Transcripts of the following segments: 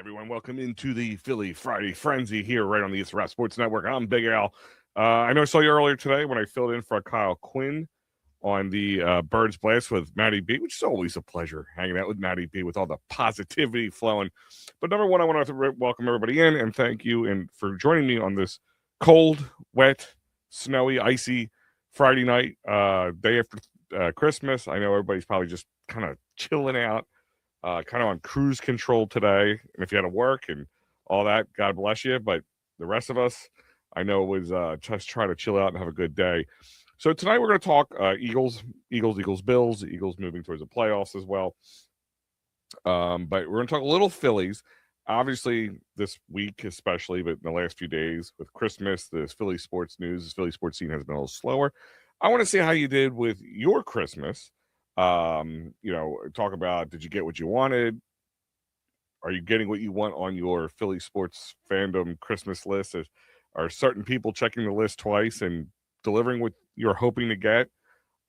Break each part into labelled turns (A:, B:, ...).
A: everyone. Welcome into the Philly Friday Frenzy here right on the East Rap Sports Network. I'm Big Al. I know I saw you earlier today when I filled in for Kyle Quinn on the Birds Blast with Maddie B, which is always a pleasure hanging out with Maddie B with all the positivity flowing. But number one, I want to welcome everybody in and thank you and for joining me on this cold, wet, snowy, icy Friday night, day after Christmas. I know everybody's probably just kind of chilling out, kind of on cruise control today. And if you had to work and all that, God bless you. But the rest of us, I know, was just try to chill out and have a good day. So tonight we're going to talk Eagles, Bills, the Eagles moving towards the playoffs as well. But we're going to talk a little Phillies. Obviously, this week especially, but in the last few days with Christmas, this Philly sports news, this Philly sports scene has been a little slower. I want to see how you did with your Christmas. Talk about, did you get what you wanted? Are you getting what you want on your Philly sports fandom Christmas list? Are certain people checking the list twice and delivering what you're hoping to get?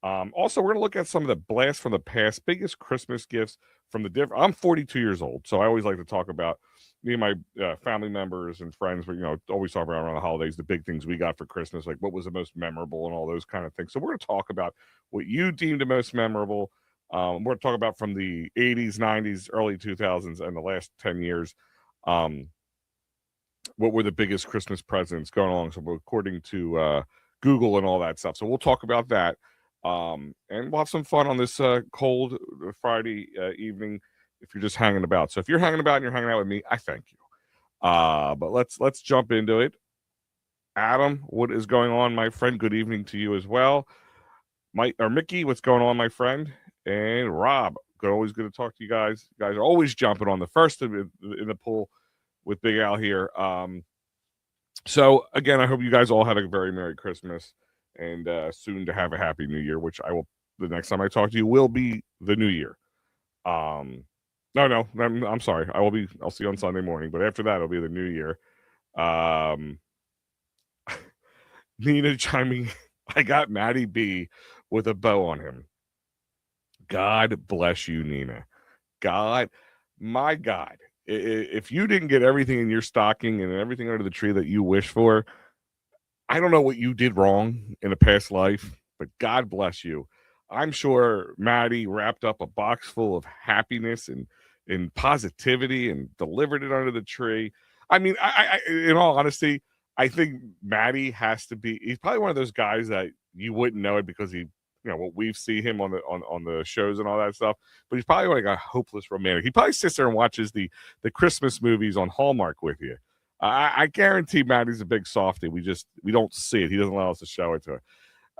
A: Also, we're going to look at some of the blasts from the past, biggest Christmas gifts from the different. I'm 42 years old, so I always like to talk about me and my family members and friends. Always talk about around the holidays, the big things we got for Christmas, like what was the most memorable and all those kind of things. So we're going to talk about what you deemed the most memorable. We're going to talk about from the 80s, 90s, early 2000s, and the last 10 years. What were the biggest Christmas presents going along? So according to Google and all that stuff. So we'll talk about that. And we'll have some fun on this cold Friday evening if you're just hanging about. So if you're hanging about and you're hanging out with me, I thank you. But let's jump into it. Adam, what is going on, my friend? Good evening to you as well. Mickey, what's going on, my friend? And Rob, always good to talk to you guys. You guys are always jumping on the first in the pool with Big Al here. So again, I hope you guys all have a very Merry Christmas and soon to have a Happy New Year, which I will. The next time I talk to you will be the New Year. No, I'm sorry. I'll see you on Sunday morning, but after that, it'll be the New Year. Nina chiming. I got Maddie B with a bow on him. God bless you, Nina. My God. If you didn't get everything in your stocking and everything under the tree that you wish for, I don't know what you did wrong in a past life, but God bless you. I'm sure Maddie wrapped up a box full of happiness and positivity and delivered it under the tree. I mean, I in all honesty, I think Maddie has to be. He's probably one of those guys that you wouldn't know it because what we've seen him on the shows and all that stuff. But he's probably like a hopeless romantic. He probably sits there and watches the Christmas movies on Hallmark with you. I guarantee Maddie's a big softie. We don't see it. He doesn't allow us to show it to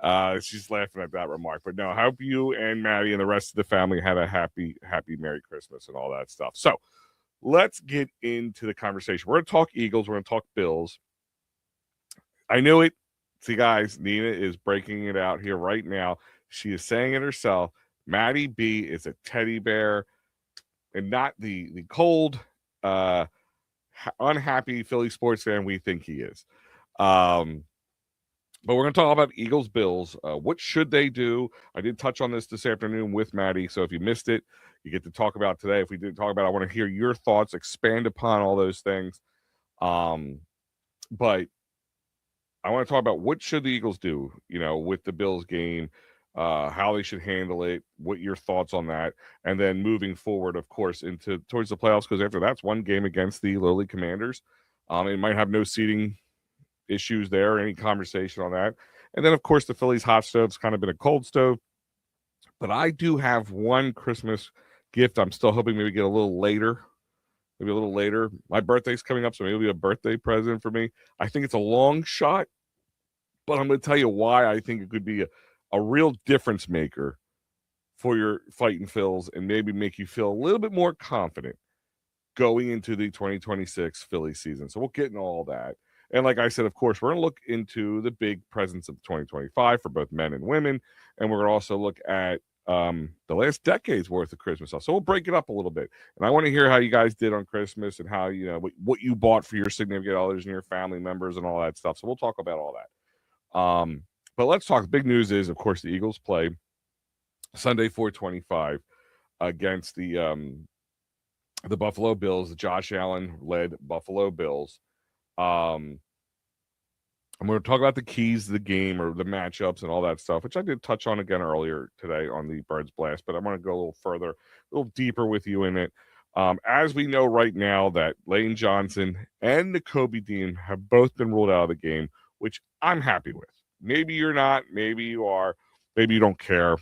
A: her. She's laughing at that remark. But no, I hope you and Maddie and the rest of the family had a happy Merry Christmas and all that stuff. So let's get into the conversation. We're going to talk Eagles. We're going to talk Bills. I knew it. See, guys, Nina is breaking it out here right now. She is saying it herself. Maddie B is a teddy bear and not the cold, unhappy Philly sports fan we think he is. But we're going to talk about Eagles Bills. What should they do? I did touch on this afternoon with Maddie. So if you missed it, you get to talk about it today. If we didn't talk about it, I want to hear your thoughts, expand upon all those things. But I want to talk about what should the Eagles do, with the Bills game, how they should handle it, what your thoughts on that, and then moving forward, of course, towards the playoffs, because after that's one game against the lowly Commanders. It might have no seeding issues there, any conversation on that. And then, of course, the Phillies hot stove's kind of been a cold stove. But I do have one Christmas gift I'm still hoping maybe get a little later. Maybe a little later. My birthday's coming up, so maybe it'll be a birthday present for me. I think it's a long shot, but I'm going to tell you why I think it could be a real difference maker for your fighting Phils and maybe make you feel a little bit more confident going into the 2026 Philly season. So we'll get into all that. And like I said, of course, we're going to look into the big presents of 2025 for both men and women. And we're going to also look at the last decade's worth of Christmas stuff. So we'll break it up a little bit. And I want to hear how you guys did on Christmas and how, what you bought for your significant others and your family members and all that stuff. So we'll talk about all that. But let's talk. Big news is, of course, the Eagles play Sunday 4/25 against the the Buffalo Bills, the Josh Allen-led Buffalo Bills. I'm going to talk about the keys to the game or the matchups and all that stuff, which I did touch on again earlier today on the Birds Blast, but I'm going to go a little further, a little deeper with you in it. As we know right now that Lane Johnson and Nakobe Dean have both been ruled out of the game, which I'm happy with. Maybe you're not, maybe you are, maybe you don't care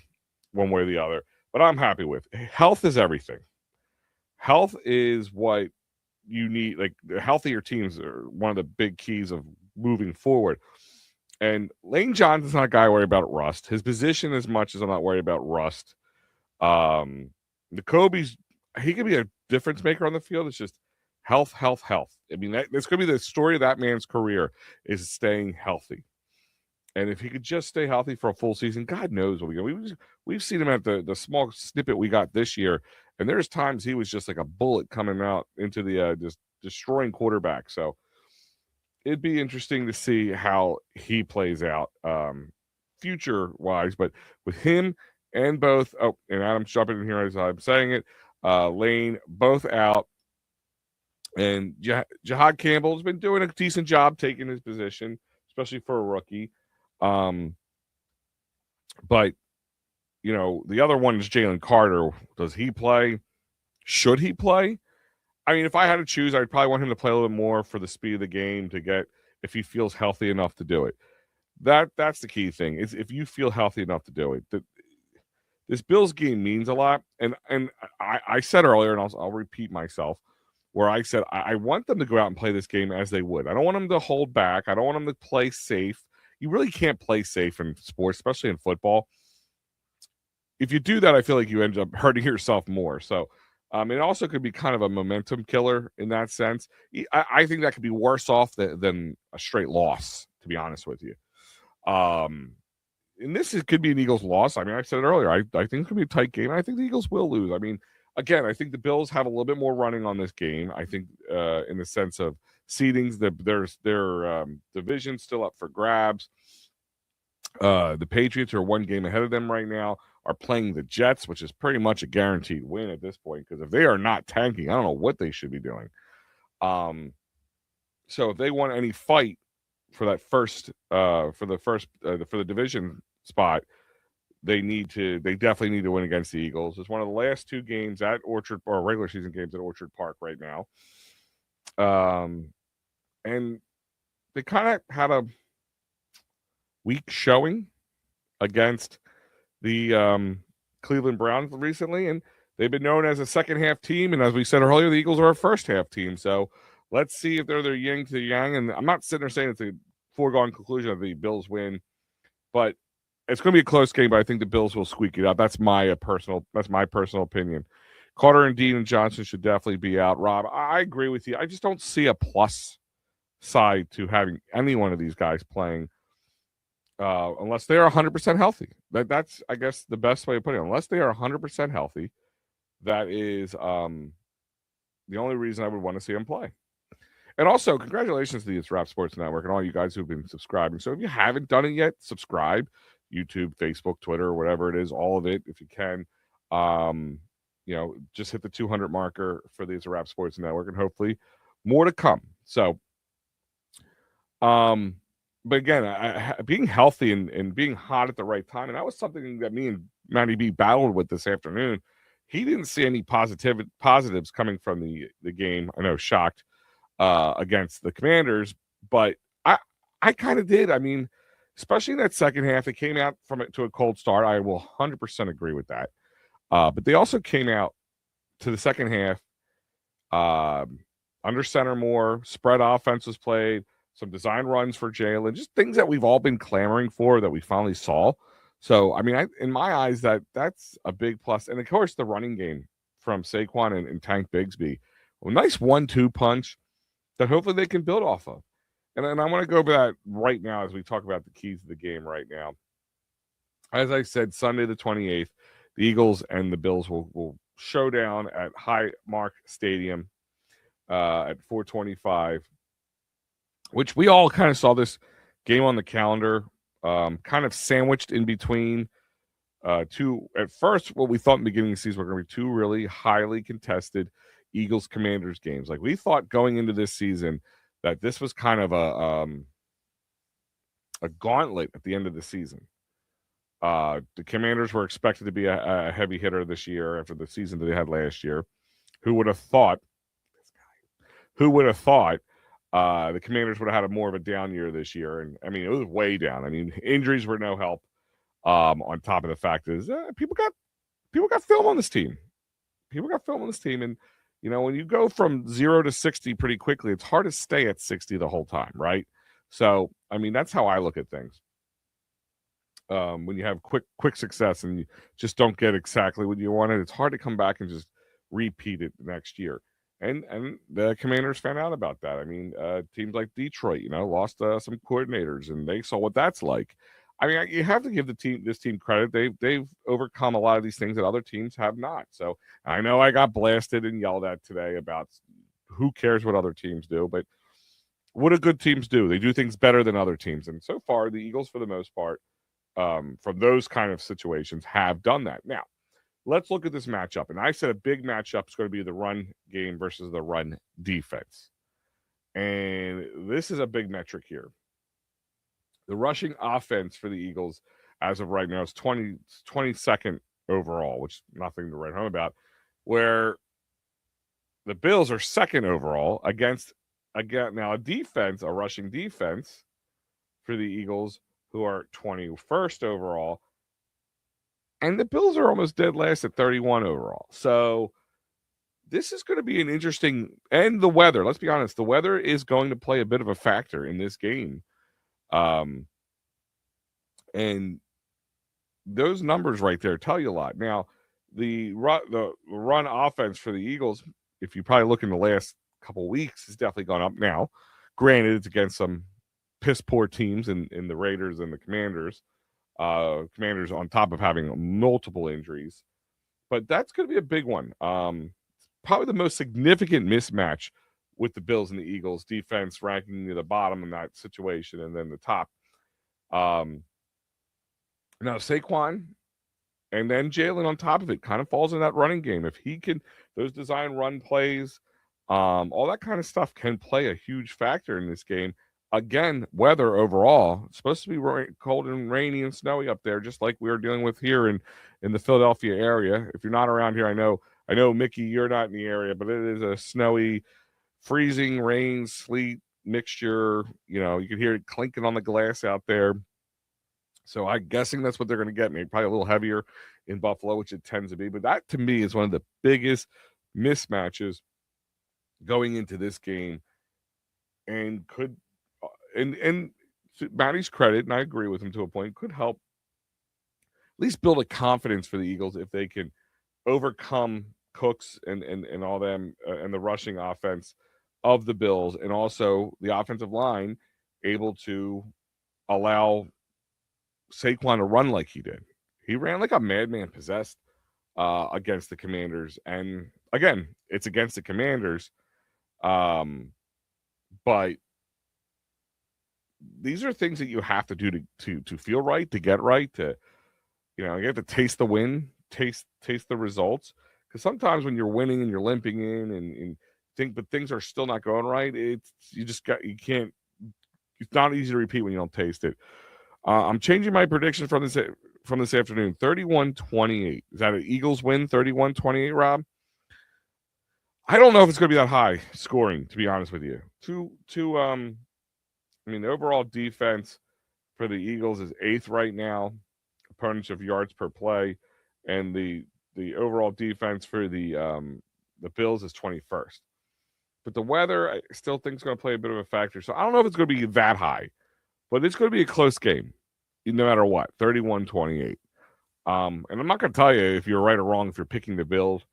A: one way or the other, but I'm happy with. Health is everything. Health is what you need. Like, the healthier teams are one of the big keys of moving forward. And Lane Johnson's not a guy worried about rust. His position, as much as I'm not worried about rust. Nakobe's, he could be a difference maker on the field. It's just health. I mean, that's going to be the story of that man's career, is staying healthy. And if he could just stay healthy for a full season, God knows what we've seen him at the small snippet we got this year, and there's times he was just like a bullet coming out into the just destroying quarterback. So it'd be interesting to see how he plays out future wise. But with him and both, and Adam's jumping in here as I'm saying it, Lane both out, and Jahad Campbell's been doing a decent job taking his position, especially for a rookie. But you know, the other one is Jalen Carter. Does he play? Should he play? I mean, if I had to choose, I'd probably want him to play a little bit more for the speed of the game to get, if he feels healthy enough to do it. That's the key thing, is if you feel healthy enough to do it. This Bills game means a lot. And I said earlier, and I'll repeat myself, where I said I want them to go out and play this game as they would. I don't want them to hold back. I don't want them to play safe. You really can't play safe in sports, especially in football. If you do that, I feel like you end up hurting yourself more. So it also could be kind of a momentum killer in that sense. I think that could be worse off than a straight loss, to be honest with you. And this could be an Eagles loss. I mean, I said it earlier. I think it's going to be a tight game. I think the Eagles will lose. I mean, again, I think the Bills have a little bit more running on this game. I think in the sense of seedings, their division still up for grabs. The Patriots are one game ahead of them right now, are playing the Jets, which is pretty much a guaranteed win at this point, because if they are not tanking, I don't know what they should be doing. So if they want any fight for that for the division spot, they definitely need to win against the Eagles. It's one of the last two games at Orchard, or regular season games at Orchard Park right now. And they kind of had a weak showing against the Cleveland Browns recently, and they've been known as a second half team. And as we said earlier, the Eagles are a first half team. So let's see if they're their yin to the yang. And I'm not sitting there saying it's a foregone conclusion of the Bills win, but it's going to be a close game. But I think the Bills will squeak it out. That's my personal opinion. Carter and Dean and Johnson should definitely be out. Rob, I agree with you. I just don't see a plus side to having any one of these guys playing unless they are 100% healthy. That's, I guess, the best way of putting it. Unless they are 100% healthy, that is the only reason I would want to see them play. And also, congratulations to the It's Rap Sports Network and all you guys who've been subscribing. So if you haven't done it yet, subscribe. YouTube, Facebook, Twitter, whatever it is, all of it, if you can. Just hit the 200 marker for the It's Rap Sports Network, and hopefully more to come. So, but again, being healthy and being hot at the right time, and that was something that me and Matty B battled with this afternoon. He didn't see any positives coming from the game. I know, shocked against the Commanders, but I kind of did. I mean, especially in that second half, it came out from it to a cold start. I will 100% agree with that. But they also came out to the second half under center more, spread offense was played, some design runs for Jalen, just things that we've all been clamoring for that we finally saw. So, I mean, in my eyes, that's a big plus. And, of course, the running game from Saquon and Tank Bigsby. A nice 1-2 punch that hopefully they can build off of. And I want to go over that right now as we talk about the keys of the game right now. As I said, Sunday the 28th, the Eagles and the Bills will show down at Highmark Stadium at 4:25, which we all kind of saw this game on the calendar, kind of sandwiched in between two. At first, what we thought in the beginning of the season were going to be two really highly contested, Eagles-Commanders games. Like, we thought going into this season that this was kind of a gauntlet at the end of the season. The Commanders were expected to be a heavy hitter this year after the season that they had last year. Who would have thought? The Commanders would have had more of a down year this year? And I mean, it was way down. I mean, injuries were no help. On top of the fact is people got film on this team. And when you go from 0 to 60 pretty quickly, it's hard to stay at 60 the whole time, right? So, I mean, that's how I look at things. When you have quick success and you just don't get exactly what you wanted, it's hard to come back and just repeat it next year. And the Commanders found out about that. I mean, teams like Detroit, lost some coordinators, and they saw what that's like. I mean, you have to give this team credit. They've overcome a lot of these things that other teams have not. So I know I got blasted and yelled at today about who cares what other teams do, but what do good teams do? They do things better than other teams. And so far, the Eagles, for the most part, from those kind of situations, have done that. Now, let's look at this matchup. And I said a big matchup is going to be the run game versus the run defense. And this is a big metric here. The rushing offense for the Eagles, as of right now, is 22nd overall, which is nothing to write home about, where the Bills are second overall against, again, now a rushing defense for the Eagles, who are 21st overall. And the Bills are almost dead last at 31 overall. So this is going to be an interesting, and the weather, let's be honest, the weather is going to play a bit of a factor in this game. And those numbers right there tell you a lot. Now, the run offense for the Eagles, if you probably look in the last couple of weeks, has definitely gone up now. Granted, it's against some piss poor teams in the Raiders and the Commanders. Commanders on top of having multiple injuries. But that's going to be a big one. Probably the most significant mismatch with the Bills and the Eagles defense ranking near the bottom in that situation and then the top. Now, Saquon and then Jalen on top of it kind of falls in that running game. If he can, those design run plays, all that kind of stuff can play a huge factor in this game. Again, weather overall, it's supposed to be cold and rainy and snowy up there, just like we were dealing with here in the Philadelphia area. If you're not around here, I know, Mickey, you're not in the area, but it is a snowy, freezing rain, sleet mixture. You can hear it clinking on the glass out there. So I'm guessing that's what they're going to get. Maybe probably a little heavier in Buffalo, which it tends to be. But that, to me, is one of the biggest mismatches going into this game, and could and to Matty's credit, and I agree with him to a point, could help at least build a confidence for the Eagles if they can overcome Cooks and all them and the rushing offense of the Bills, and also the offensive line able to allow Saquon to run like he did. He ran like a madman possessed against the Commanders. And again, it's against the Commanders. But these are things that you have to do to feel right, to get right, to you have to taste the win, taste the results. Because sometimes when you're winning and you're limping in and but things are still not going right, it's not easy to repeat when you don't taste it. I'm changing my prediction from this afternoon. 31-28. Is that an Eagles win? 31-28, Rob? I don't know if it's going to be that high scoring, to be honest with you. The overall defense for the Eagles is 8th right now, opponents of yards per play, and the overall defense for the Bills is 21st. But the weather, I still think is going to play a bit of a factor. So I don't know if it's going to be that high, but it's going to be a close game, no matter what. 31-28. And I'm not going to tell you if you're right or wrong if you're picking the Bills,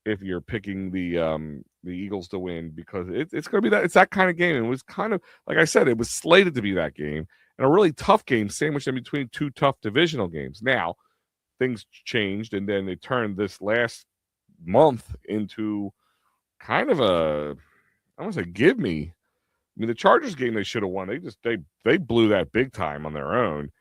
A: if you're picking the Eagles to win, because it's going to be that kind of game. It was kind of, like I said, it was slated to be that game, and a really tough game sandwiched in between two tough divisional games. Now, things changed, and then they turned this last month into kind of I want to say give me. I mean, the Chargers game they should have won. They blew that big time on their own.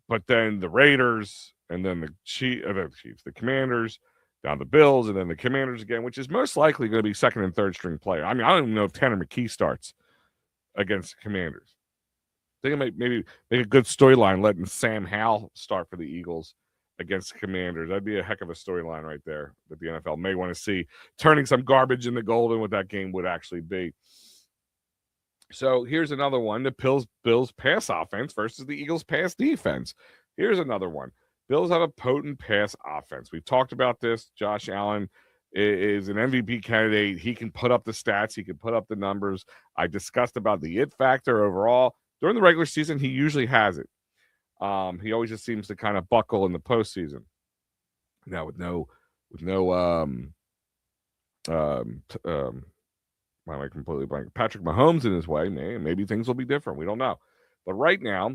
A: But then the Raiders and then the Chiefs, the Commanders, down the Bills, and then the Commanders again, which is most likely going to be second and third string player. I mean, I don't even know if Tanner McKee starts against the Commanders. I think it might maybe make a good storyline letting Sam Howell start for the Eagles against the Commanders. That'd be a heck of a storyline right there that the NFL may want to see, turning some garbage into gold and what that game would actually be. So here's another one, the Bills pass offense versus the Eagles pass defense. Here's another one. Bills have a potent pass offense. We've talked about this. Josh Allen is an MVP candidate. He can put up the stats. He can put up the numbers. I discussed about the it factor overall. During the regular season, he usually has it. He always just seems to kind of buckle in the postseason. Now with no why am I completely blank? Patrick Mahomes in his way, maybe things will be different. We don't know. But right now,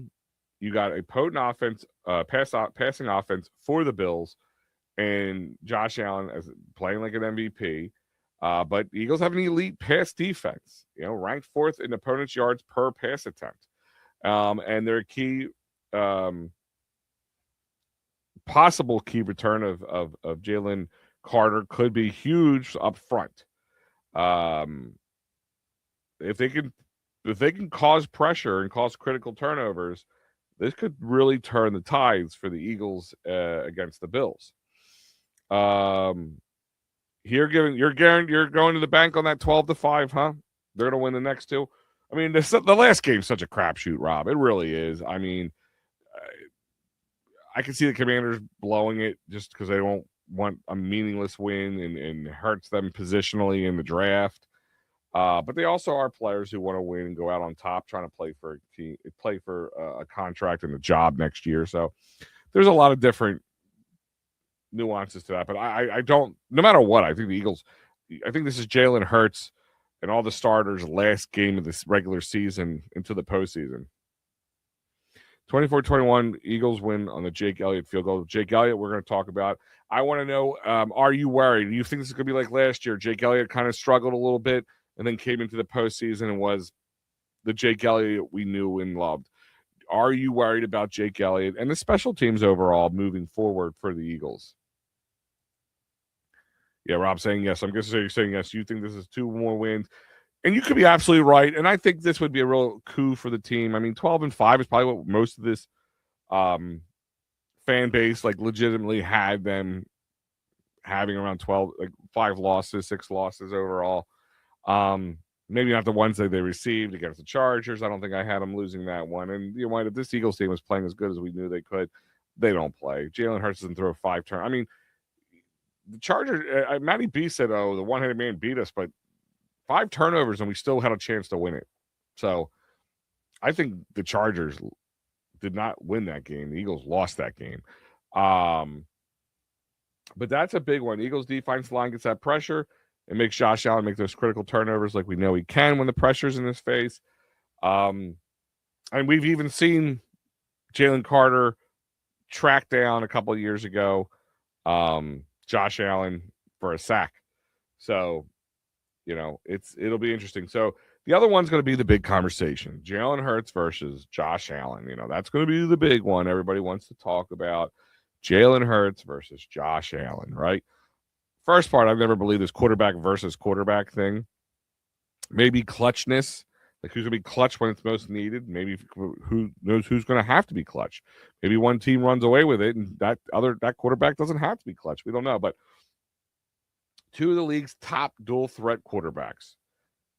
A: you got a potent offense, passing offense for the Bills, and Josh Allen as playing like an MVP. But the Eagles have an elite pass defense, ranked fourth in opponents' yards per pass attempt. And their key, possible key return of Jalen Carter could be huge up front. If they can cause pressure and cause critical turnovers, this could really turn the tides for the Eagles against the Bills. You're going to the bank on that 12-5, huh? They're going to win the next two. I mean, the last game's such a crapshoot, Rob. It really is. I mean, I can see the Commanders blowing it just because they don't want a meaningless win and hurts them positionally in the draft. But they also are players who want to win and go out on top, trying to play for a contract and a job next year. So there's a lot of different nuances to that. But I don't. No matter what, I think the Eagles. I think this is Jalen Hurts and all the starters' last game of this regular season into the postseason. 24-21, Eagles win on the Jake Elliott field goal. Jake Elliott, we're going to talk about. I want to know, are you worried? Do you think this is going to be like last year? Jake Elliott kind of struggled a little bit and then came into the postseason and was the Jake Elliott we knew and loved. Are you worried about Jake Elliott and the special teams overall moving forward for the Eagles? Yeah, Rob saying yes. I'm guessing you're saying yes. You think this is 2 more wins. And you could be absolutely right. And I think this would be a real coup for the team. I mean, 12-5 is probably what most of this fan base legitimately had them having around 5 losses, 6 losses overall. Maybe not the ones that they received against the Chargers. I don't think I had them losing that one. And you know what? If this Eagles team was playing as good as we knew they could, they don't play. Jalen Hurts doesn't throw 5 turns. I mean, the Chargers, Matty B said, the one-headed man beat us, but 5 turnovers and we still had a chance to win it. So I think the Chargers did not win that game. The Eagles lost that game. But that's a big one. Eagles defense line gets that pressure and makes Josh Allen make those critical turnovers like we know he can when the pressure's in his face. And we've even seen Jalen Carter track down a couple of years ago Josh Allen for a sack. So, it'll be interesting. So the other one's going to be the big conversation. Jalen Hurts versus Josh Allen. That's going to be the big one. Everybody wants to talk about Jalen Hurts versus Josh Allen, right? First part, I've never believed this quarterback versus quarterback thing. Maybe clutchness, like who's going to be clutch when it's most needed. Maybe who knows who's going to have to be clutch. Maybe one team runs away with it, and that quarterback doesn't have to be clutch. We don't know, but 2 of the league's top dual threat quarterbacks,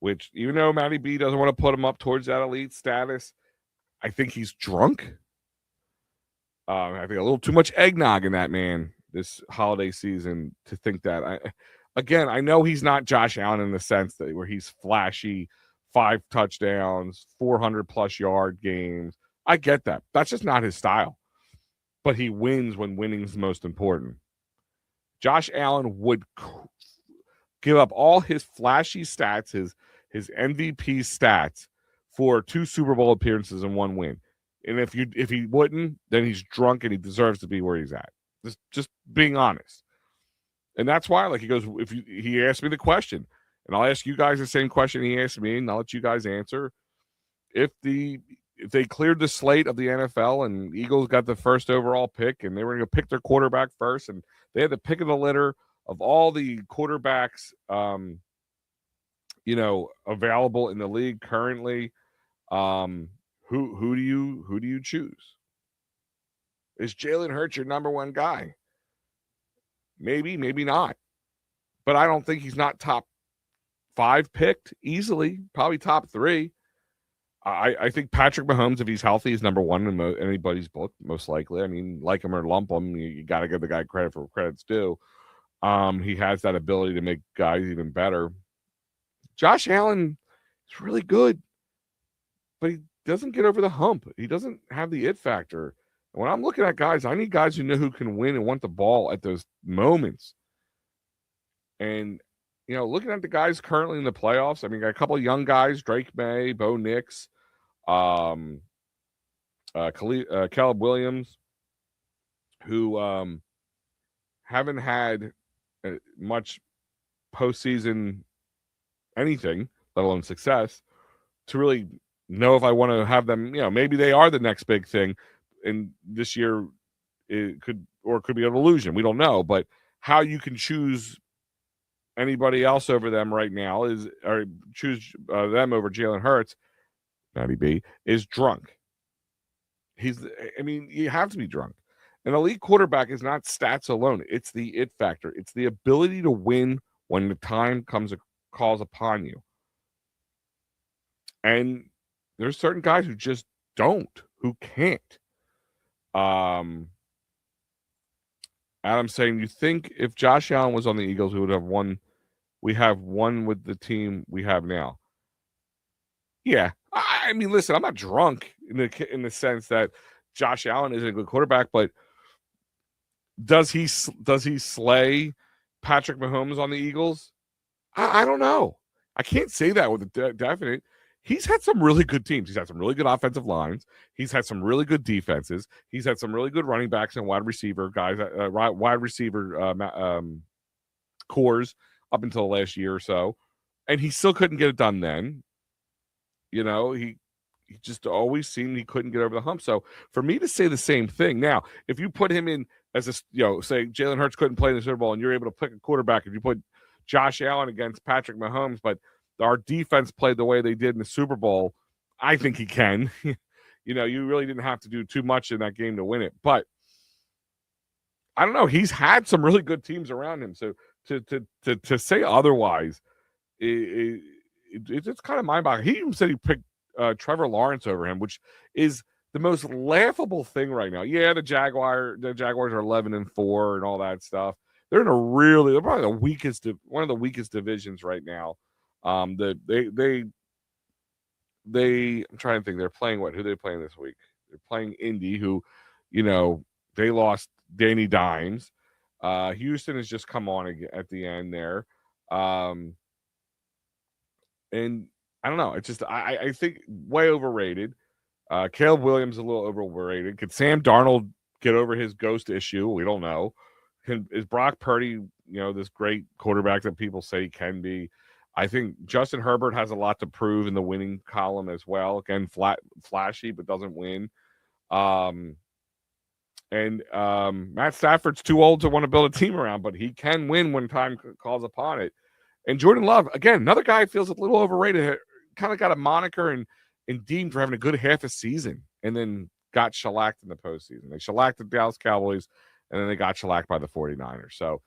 A: which even though Matty B doesn't want to put him up towards that elite status, I think he's drunk. I think a little too much eggnog in that man this holiday season to think that. I know he's not Josh Allen in the sense that where he's flashy, 5 touchdowns, 400+ yard games. I get that. That's just not his style. But he wins when winning is most important. Josh Allen would give up all his flashy stats, his MVP stats, for 2 Super Bowl appearances and 1 win. And if he wouldn't, then he's drunk and he deserves to be where he's at. Just being honest. And that's why, he goes, he asked me the question, and I'll ask you guys the same question he asked me, and I'll let you guys answer. If they cleared the slate of the NFL and Eagles got the first overall pick and they were going to pick their quarterback first and they had the pick of the litter of all the quarterbacks, available in the league currently, who do you choose? Is Jalen Hurts your number one guy? Maybe, maybe not. But I don't think he's not top 5 picked easily. Probably top 3. I think Patrick Mahomes, if he's healthy, is number 1 in anybody's book, most likely. I mean, like him or lump him, you got to give the guy credit for credit's due. He has that ability to make guys even better. Josh Allen is really good, but he doesn't get over the hump. He doesn't have the it factor. And when I'm looking at guys, I need guys who know who can win and want the ball at those moments. And, looking at the guys currently in the playoffs, I mean, got a couple of young guys, Drake May, Bo Nix, Caleb Williams, who haven't had much postseason anything, let alone success, to really know if I want to have them. Maybe they are the next big thing, and this year it could be an illusion. We don't know, but how you can choose anybody else over them right now or choose them over Jalen Hurts, Matty B, is drunk. You have to be drunk. An elite quarterback is not stats alone. It's the it factor. It's the ability to win when the time calls upon you. And there's certain guys who just don't, who can't. Adam's saying, you think if Josh Allen was on the Eagles, we would have won? We have won with the team we have now. Yeah. I mean, listen, I'm not drunk in the sense that Josh Allen isn't a good quarterback, but does he slay Patrick Mahomes on the Eagles? I don't know. I can't say that with a definite. He's had some really good teams. He's had some really good offensive lines. He's had some really good defenses. He's had some really good running backs and wide receiver guys, wide receiver cores up until the last year or so. And he still couldn't get it done then. He just always seemed he couldn't get over the hump. So for me to say the same thing now, if you put him in as say Jalen Hurts couldn't play in the Super Bowl and you're able to pick a quarterback, if you put Josh Allen against Patrick Mahomes, but our defense played the way they did in the Super Bowl, I think he can. You really didn't have to do too much in that game to win it. But I don't know. He's had some really good teams around him. So to say otherwise, it's kind of mind-boggling. He even said he picked Trevor Lawrence over him, which is the most laughable thing right now. Yeah, the Jaguars are 11-4 and all that stuff. They're probably one of the weakest divisions right now. I'm trying to think. They're playing who are they playing this week? They're playing Indy, who, they lost Danny Dimes. Houston has just come on at the end there. And I don't know. It's just I think way overrated. Caleb Williams a little overrated. Could Sam Darnold get over his ghost issue? We don't know. Is Brock Purdy, this great quarterback that people say he can be? I think Justin Herbert has a lot to prove in the winning column as well. Again, flashy, but doesn't win. And Matt Stafford's too old to want to build a team around, but he can win when time calls upon it. And Jordan Love, again, another guy feels a little overrated. Kind of got a moniker and deemed for having a good half a season, and then got shellacked in the postseason. They shellacked the Dallas Cowboys, and then they got shellacked by the 49ers. So,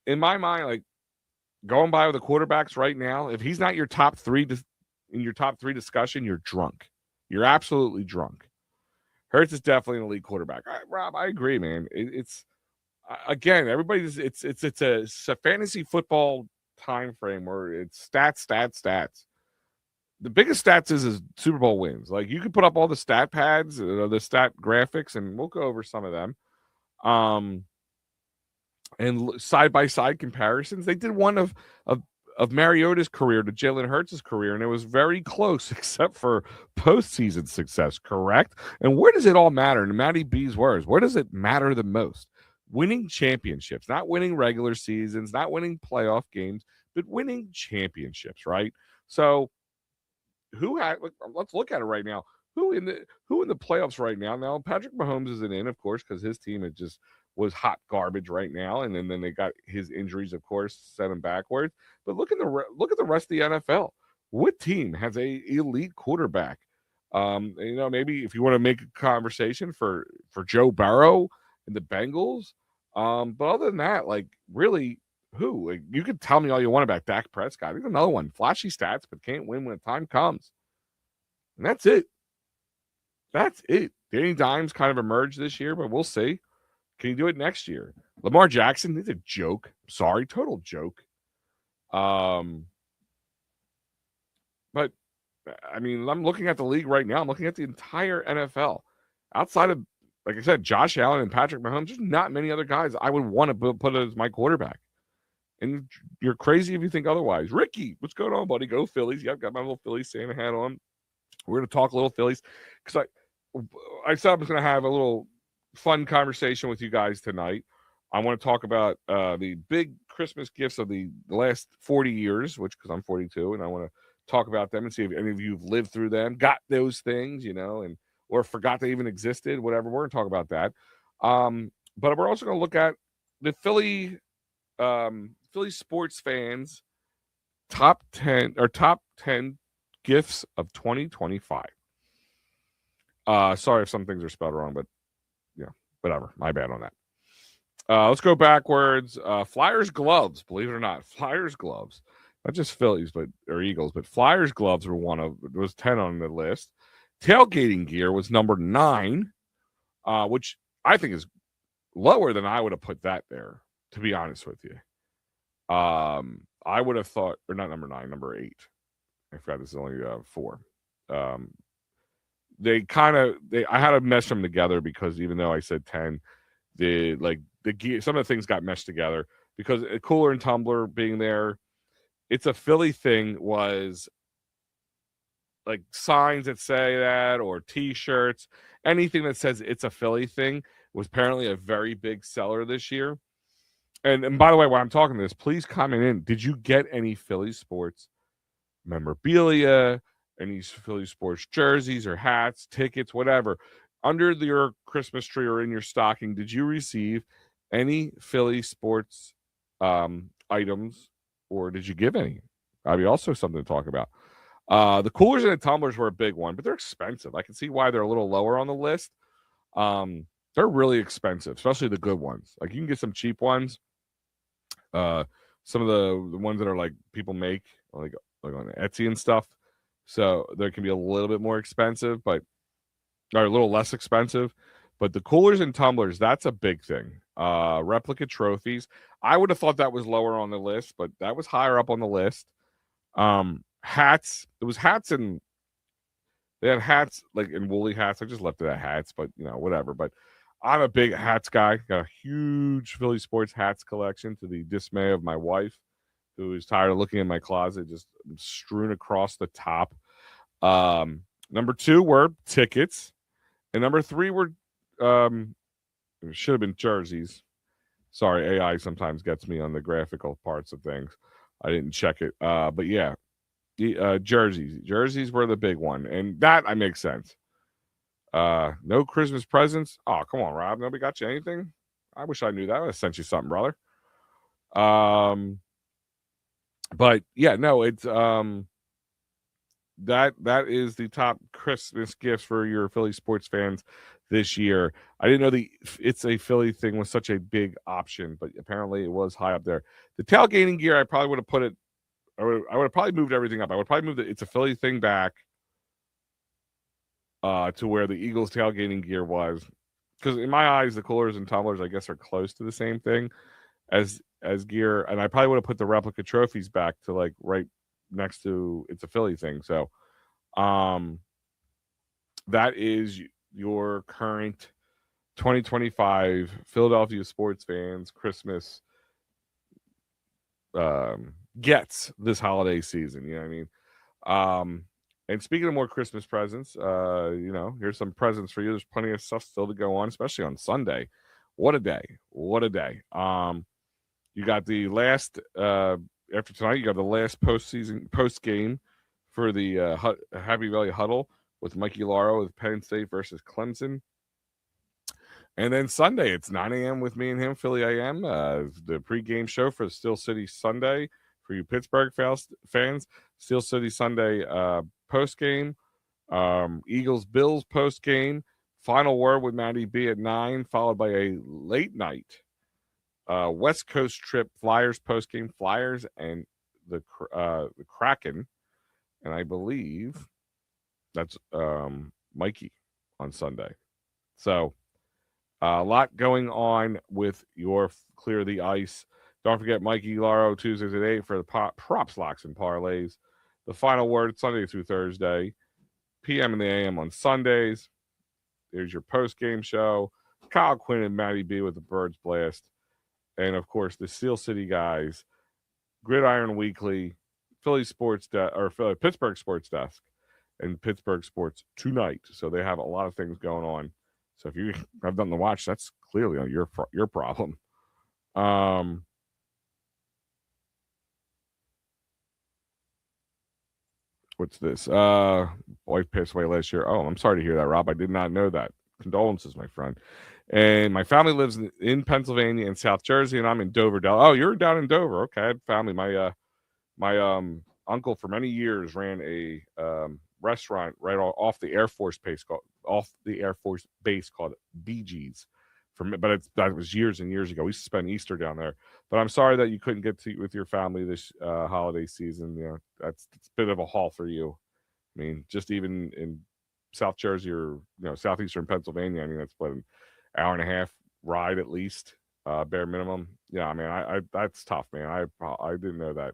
A: in my mind, going by with the quarterbacks right now, if he's not your top 3 in your top 3 discussion, you're drunk. You're absolutely drunk. Hurts is definitely an elite quarterback. Rob, I agree, man. It's again, it's a fantasy football time frame where it's stats. The biggest stats is Super Bowl wins. You can put up all the stat pads, the stat graphics, and we'll go over some of them. And side-by-side comparisons. They did one of Mariota's career to Jalen Hurts' career, and it was very close except for postseason success, correct? And where does it all matter? In Matty B's words, where does it matter the most? Winning championships, not winning regular seasons, not winning playoff games, but winning championships, right? So let's look at it right now. Who in the playoffs right now? Now, Patrick Mahomes isn't in, of course, because his team had just was hot garbage right now, and then they got his injuries, of course, sent him backwards. But look at the rest of the NFL. What team has a elite quarterback? Maybe if you want to make a conversation for Joe Burrow and the Bengals, but other than that, like really, who? Like, you could tell me all you want about Dak Prescott. He's another one, flashy stats, but can't win when the time comes. And that's it. That's it. Danny Dimes kind of emerged this year, but we'll see. Can he do it next year? Lamar Jackson is a joke. Sorry, total joke. But I mean, I'm looking at the league right now. I'm looking at the entire NFL. Outside of, like I said, Josh Allen and Patrick Mahomes, there's not many other guys I would want to put as my quarterback. And you're crazy if you think otherwise. Ricky, what's going on, buddy? Go Phillies. Yeah, I've got my little Phillies Santa hat on. We're going to talk a little Phillies because I said I was going to have a little fun conversation with you guys tonight. I want to talk about the big Christmas gifts of the last 40 years, because I'm 42, and I want to talk about them and see if any of you have lived through them, got those things, or forgot they even existed, whatever. We're going to talk about that. But we're also going to look at the Philly sports fans top 10 gifts of 2025. Sorry if some things are spelled wrong, but yeah, whatever. My bad on that. Let's go backwards. Flyers gloves, believe it or not. Flyers gloves. Not just Phillies, or Eagles, but Flyers gloves were was 10 on the list. Tailgating gear was number 9, which I think is lower than I would have put that there, to be honest with you. I would have thought, or not number 9, number 8. I forgot this is only 4. I had to mesh them together because even though I said 10, the gear, some of the things got meshed together because a cooler and tumbler being there. It's a Philly thing was like signs that say that or T-shirts, anything that says it's a Philly thing was apparently a very big seller this year. And by the way, while I'm talking this, please comment in. Did you get any Philly sports memorabilia, any Philly sports jerseys or hats, tickets, whatever, under your Christmas tree or in your stocking? Did you receive any Philly sports items? Or did you give any? That'd be also something to talk about. The coolers and the tumblers were a big one, but they're expensive. I can see why they're a little lower on the list. They're really expensive, especially the good ones. Like you can get some cheap ones. Some of the ones that are like people make like on Etsy and stuff. So they can be a little bit more expensive, but are a little less expensive. But the coolers and tumblers, that's a big thing. Replica trophies. I would have thought that was lower on the list, but that was higher up on the list. Hats. It was hats and they had hats like in woolly hats. I just left it at hats, but whatever. But I'm a big hats guy. Got a huge Philly sports hats collection to the dismay of my wife, who is tired of looking in my closet, just strewn across the top. Number 2 were tickets. And number 3 were it should have been jerseys. Sorry, AI sometimes gets me on the graphical parts of things. I didn't check it. But yeah, jerseys. Jerseys were the big one. And that I make sense. No Christmas presents. Oh, come on, Rob. Nobody got you anything? I wish I knew that. I would have sent you something, brother. But yeah, no, it's that is the top Christmas gifts for your Philly sports fans this year. I didn't know it's a Philly thing was such a big option, but apparently it was high up there. The tailgating gear, I probably would have put it. I would have probably moved everything up. I would probably move it's a Philly thing back to where the Eagles tailgating gear was, because in my eyes, the coolers and tumblers, I guess, are close to the same thing as gear, and I probably would have put the replica trophies back to like right next to it's a Philly thing. So, that is your current 2025 Philadelphia sports fans Christmas gets this holiday season. You know what I mean? And speaking of more Christmas presents, here's some presents for you. There's plenty of stuff still to go on, especially on Sunday. What a day. What a day. You got the last, after tonight, you got the last post game for the Happy Valley Huddle with Mikey Lauro with Penn State versus Clemson. And then Sunday, it's 9 a.m. with me and him, Philly AM, the pregame show for Steel City Sunday for you Pittsburgh fans. Steel City Sunday postgame, Eagles Bills postgame, final word with Matty B at 9, followed by a late night West Coast trip Flyers postgame, Flyers and the Kraken, and I believe that's Mikey on Sunday. So a lot going on with your Clear the Ice. Don't forget Mikey Laro Tuesdays at 8 for the props, locks, and parlays. The final word Sunday through Thursday, PM and the AM on Sundays. There's your post-game show. Kyle Quinn and Matty B with the Birds Blast. And, of course, the Steel City guys, Gridiron Weekly, Philly Sports or Pittsburgh Sports Desk, and Pittsburgh Sports Tonight. So they have a lot of things going on. So if you have nothing to watch, that's clearly your problem. What's this? Wife passed away last year. Oh, I'm sorry to hear that, Rob. I did not know that. Condolences, my friend. And my family lives in Pennsylvania and South Jersey, and I'm in Dover. Oh, you're down in Dover. Okay, I had family. My uncle for many years ran a restaurant right off the Air Force base called BG's. That was years and years ago. We used to spend Easter down there. But I'm sorry that you couldn't get to with your family this holiday season. You know, it's a bit of a haul for you. I mean, just even in South Jersey or southeastern Pennsylvania, I mean, that's what, an hour and a half ride at least, bare minimum. Yeah, I mean, I that's tough, man. I didn't know that.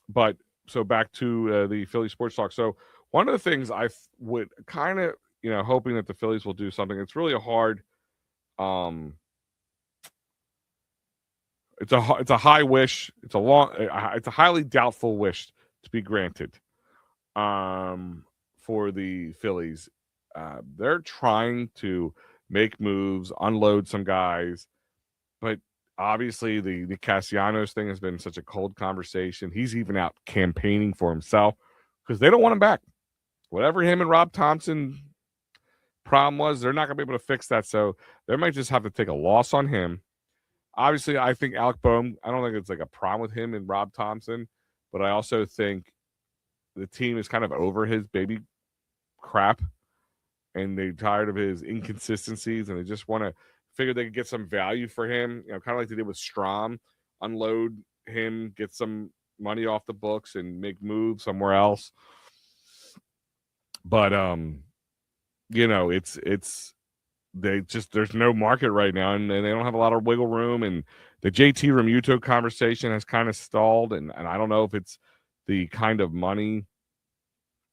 A: But so back to the Philly sports talk. So one of the things I would kind of, hoping that the Phillies will do something. It's really a hard, it's a high wish. It's a highly doubtful wish to be granted, for the Phillies. They're trying to make moves, unload some guys, but obviously the Castellanos thing has been such a cold conversation. He's even out campaigning for himself because they don't want him back. Whatever him and Rob Thompson problem was, they're not going to be able to fix that. So they might just have to take a loss on him. Obviously, I think Alec Boehm, I don't think it's like a problem with him and Rob Thompson, but I also think the team is kind of over his baby crap and they're tired of his inconsistencies and they just want to figure they could get some value for him, kind of like they did with Strom, unload him, get some money off the books and make moves somewhere else. But it's there's no market right now and they don't have a lot of wiggle room, and the JT Realmuto conversation has kind of stalled, and I don't know if it's the kind of money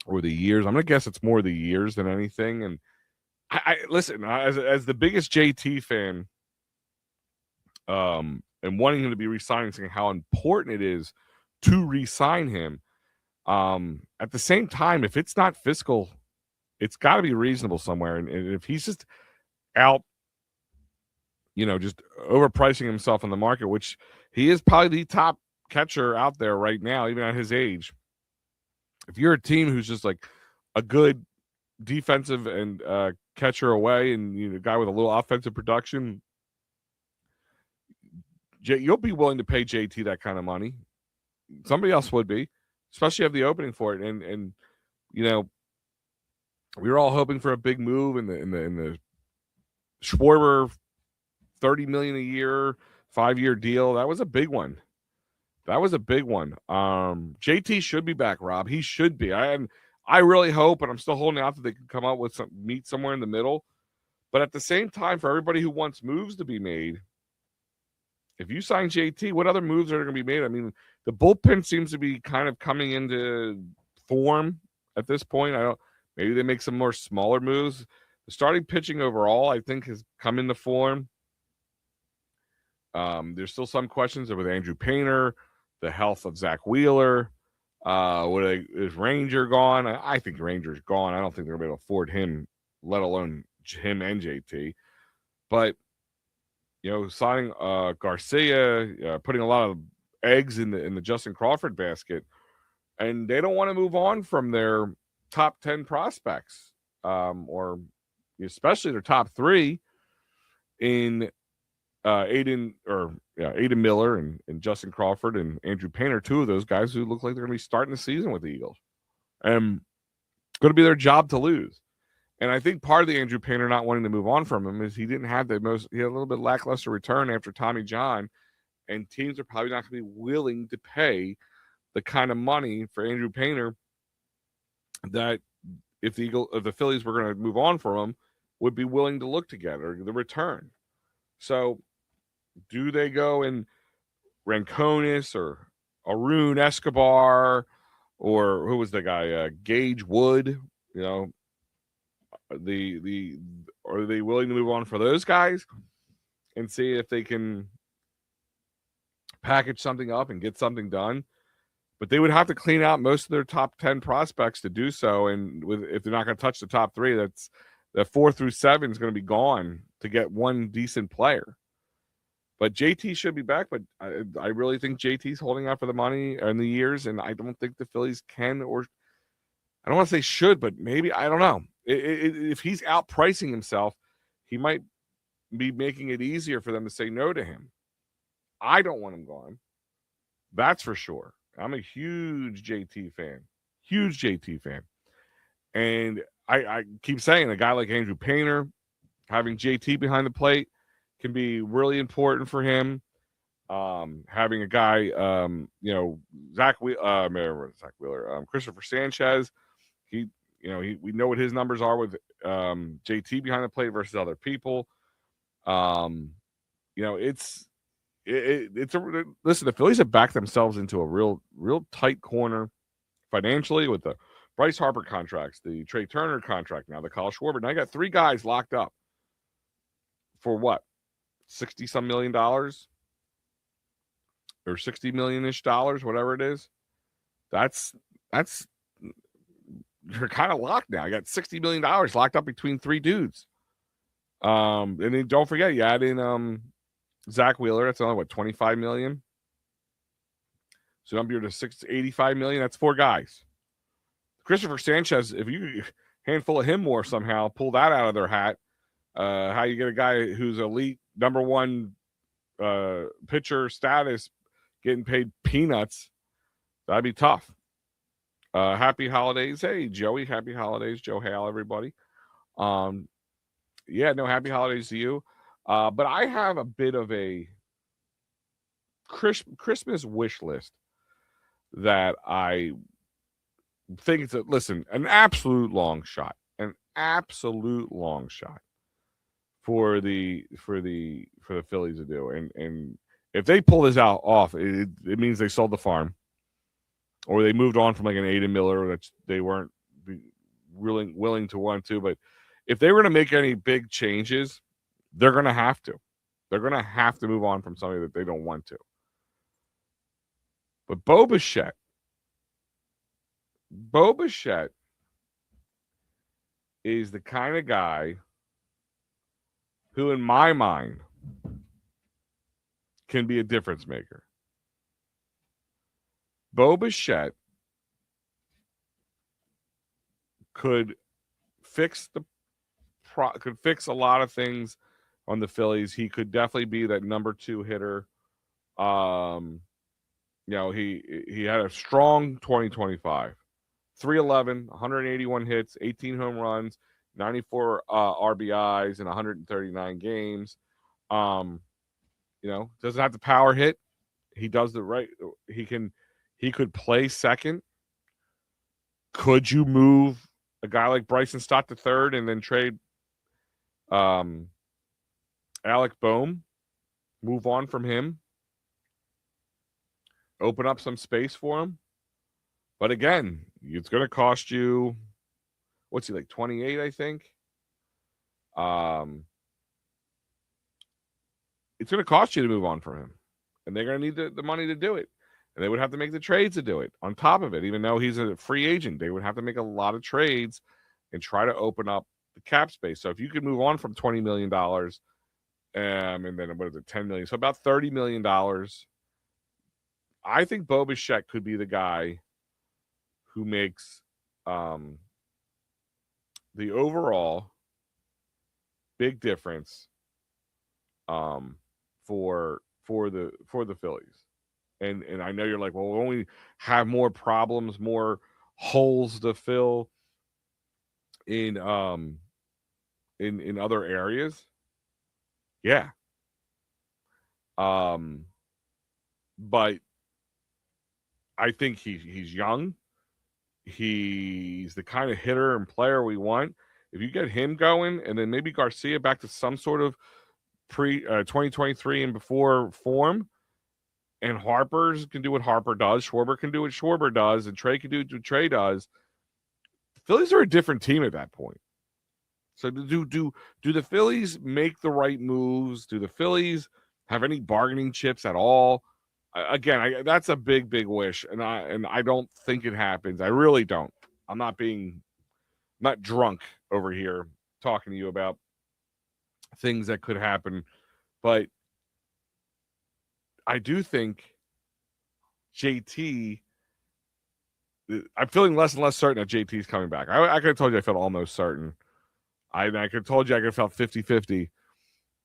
A: or the years. I'm gonna guess it's more the years than anything. And I listen, as the biggest JT fan, and wanting him to be re-signing, saying how important it is to re-sign him. At the same time, if it's not fiscal, it's got to be reasonable somewhere. And if he's just out, just overpricing himself on the market, which he is probably the top catcher out there right now, even at his age. If you're a team who's just like a good defensive and catcher away, and a guy with a little offensive production, you'll be willing to pay JT that kind of money. Somebody else would be, especially have the opening for it. And we were all hoping for a big move in the Schwarber $30 million a year, 5-year deal. That was a big one. JT should be back, Rob. He should be. I really hope, and I'm still holding out that they can come out with meet somewhere in the middle. But at the same time, for everybody who wants moves to be made, if you sign JT, what other moves are going to be made? I mean, the bullpen seems to be kind of coming into form at this point. Maybe they make some more smaller moves. The starting pitching overall, I think, has come into form. There's still some questions with Andrew Painter, the health of Zach Wheeler. Is Ranger gone? I think Ranger's gone. I don't think they're going to be able to afford him, let alone him and JT. But signing Garcia, putting a lot of eggs in the Justin Crawford basket, and they don't want to move on from their top 10 prospects, or especially their top three in Aiden Miller and Justin Crawford and Andrew Painter, two of those guys who look like they're going to be starting the season with the Eagles. And going to be their job to lose. And I think part of the Andrew Painter not wanting to move on from him is he had a little bit lackluster return after Tommy John, and teams are probably not going to be willing to pay the kind of money for Andrew Painter that if the Phillies were going to move on from him, would be willing to look together the return. So, do they go in Ranconis or Arun Escobar, or who was the guy? Gage Wood. You know, are they willing to move on for those guys and see if they can package something up and get something done? But they would have to clean out most of their top 10 prospects to do so. And if they're not going to touch the top three, that's the 4 through 7 is going to be gone to get one decent player. But JT should be back. But I really think JT's holding out for the money and the years. And I don't think the Phillies can, or I don't want to say should, but maybe, I don't know. If he's outpricing himself, he might be making it easier for them to say no to him. I don't want him gone. That's for sure. I'm a huge JT fan. And I keep saying a guy like Andrew Painter, having JT behind the plate can be really important for him. Having a guy, Zach Wheeler, Christopher Sanchez, we know what his numbers are with JT behind the plate versus other people. Listen, the Phillies have backed themselves into a real tight corner financially with the Bryce Harper contracts, the Trey Turner contract, now the Kyle Schwarber. Now you got 3 guys locked up for what? $60-some million or $60 million-ish, whatever it is. That's you're kind of locked now. You got $60 million locked up between 3 dudes. And then don't forget, you add in Zach Wheeler, that's only $25 million. So I'm here to $85 million. That's 4 guys. Christopher Sanchez, if you handful of him more somehow, pull that out of their hat. How you get a guy who's elite number 1 pitcher status getting paid peanuts? That'd be tough. Happy holidays, hey Joey. Happy holidays, Joe Hale, everybody. Happy holidays to you. But I have a bit of a Christmas wish list that I think it's an absolute long shot for the Phillies to do. And if they pull this off, it means they sold the farm, or they moved on from like an Aiden Miller that they weren't willing to want to. But if they were to make any big changes, they're going to have to. They're going to have to move on from somebody that they don't want to. But Bo Bichette is the kind of guy who, in my mind, can be a difference maker. Bo Bichette could fix a lot of things on the Phillies. He could definitely be that number 2 hitter. He had a strong 2025. 311, 181 hits, 18 home runs, 94 RBIs in 139 games. Doesn't have the power hit. He does the right. He could play second. Could you move a guy like Bryson Stott to third and then trade Alec Boehm? Move on from him. Open up some space for him. But again, it's going to cost you, what's he, like 28, I think? It's going to cost you to move on from him. And they're going to need the money to do it. And they would have to make the trades to do it. On top of it, even though he's a free agent, they would have to make a lot of trades and try to open up the cap space. So if you could move on from $20 million, and then what is it, $10 million? So about $30 million. I think Bo Bichette could be the guy who makes the overall big difference for the Phillies. And I know you're like, well, won't we have more problems, more holes to fill in in other areas? Yeah. But I think he's young. He's the kind of hitter and player we want. If you get him going, and then maybe Garcia back to some sort of pre 2023 and before form, and Harper's can do what Harper does, Schwarber can do what Schwarber does, and Trey can do what Trey does. The Phillies are a different team at that point. So do the Phillies make the right moves? Do the Phillies have any bargaining chips at all? Again, that's a big wish, and I don't think it happens. I really don't. I'm not drunk over here talking to you about things that could happen, but I do think JT. I'm feeling less and less certain that JT's coming back. I could have told you I felt almost certain. I could have told you I could have felt 50-50.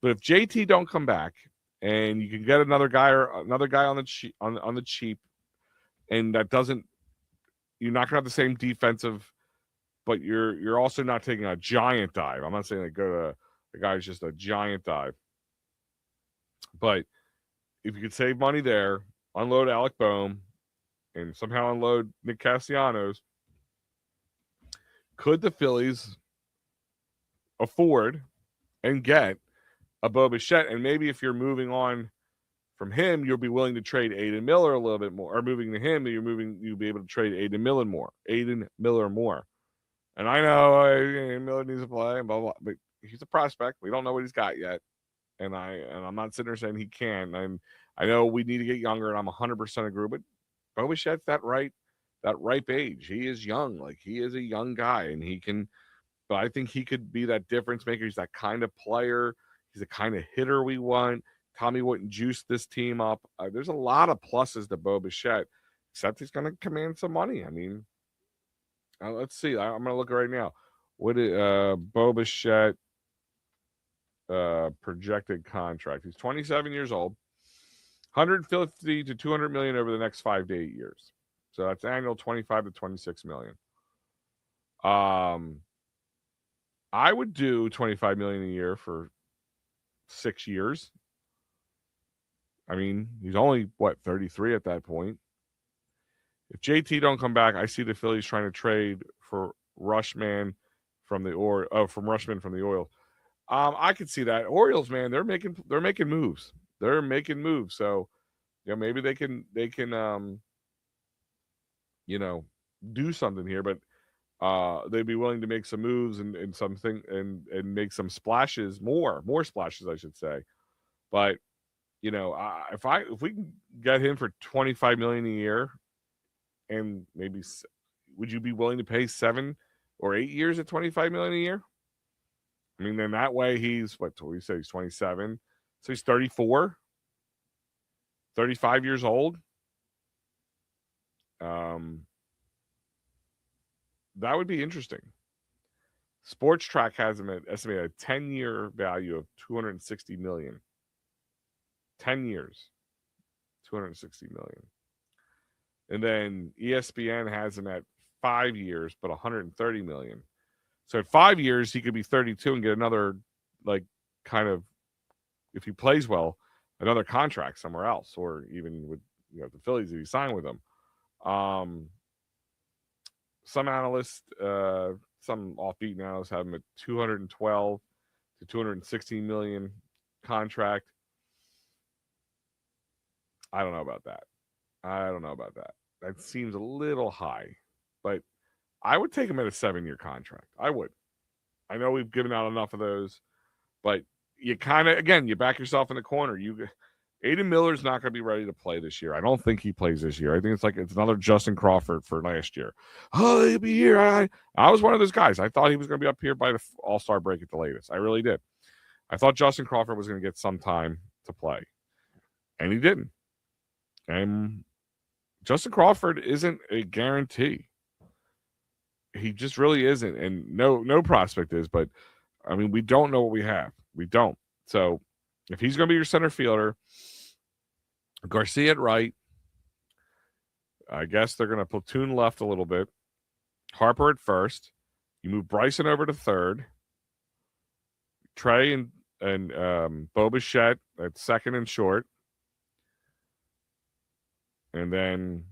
A: But if JT don't come back, and you can get another guy on the cheap, and that doesn't, you're not gonna have the same defensive, but you're also not taking a giant dive. I'm not saying that go to the guy's just a giant dive, but if you could save money there, unload Alec Boehm, and somehow unload Nick Castellanos, could the Phillies afford and get a Bo Bichette? And maybe if you're moving on from him, you'll be willing to trade Aiden Miller a little bit more, or moving to him, you'll be able to trade Aiden Miller more. And I know Aiden Miller needs to play, blah, blah, but he's a prospect. We don't know what he's got yet. And I'm not sitting there saying he can. And I know we need to get younger, and I'm 100% agree. But Bo Bichette's that ripe age. He is young. Like, he is a young guy, and he can. But I think he could be that difference maker. He's that kind of player. He's the kind of hitter we want. Tommy wouldn't juice this team up. There's a lot of pluses to Bo Bichette, except he's going to command some money. I mean, let's see. I'm going to look right now. What is Bo Bichette projected contract? He's 27 years old. 150 to 200 million over the next 5 to 8 years. So that's annual 25 to 26 million. I would do 25 million a year for 6 years. I mean, he's only 33 at that point. If JT don't come back, I see the Phillies trying to trade for Rushman from the Orioles. I could see that. Orioles, man, they're making moves. They're making moves. So, maybe they can do something here, but they'd be willing to make some moves and something and make some splashes, more splashes, I should say. But if we can get him for 25 million a year, and maybe, would you be willing to pay 7 or 8 years at 25 million a year? I mean, then that way he's he's 27, so he's 34, 35 years old. That would be interesting. Sports Track has him at estimated a 10-year value of 260 million. 10 years, 260 million. And then ESPN has him at 5 years, but 130 million. So at 5 years, he could be 32 and get another, if he plays well, another contract somewhere else, or even with the Phillies if he signed with them. Some analysts, some offbeat analysts have him at 212 to 216 million contract. I don't know about that. That seems a little high, but I would take him at a 7-year contract. I would. I know we've given out enough of those, but you kind of, again, you back yourself in the corner. Aiden Miller's not going to be ready to play this year. I don't think he plays this year. I think it's another Justin Crawford for last year. Oh, he'll be here. I was one of those guys. I thought he was going to be up here by the All-Star break at the latest. I really did. I thought Justin Crawford was going to get some time to play, and he didn't. And Justin Crawford isn't a guarantee. He just really isn't, and no prospect is. But I mean, we don't know what we have. We don't. So if he's going to be your center fielder, Garcia at right, I guess they're going to platoon left a little bit. Harper at first. You move Bryson over to third. Trey and Bo Bichette at second and short. And then,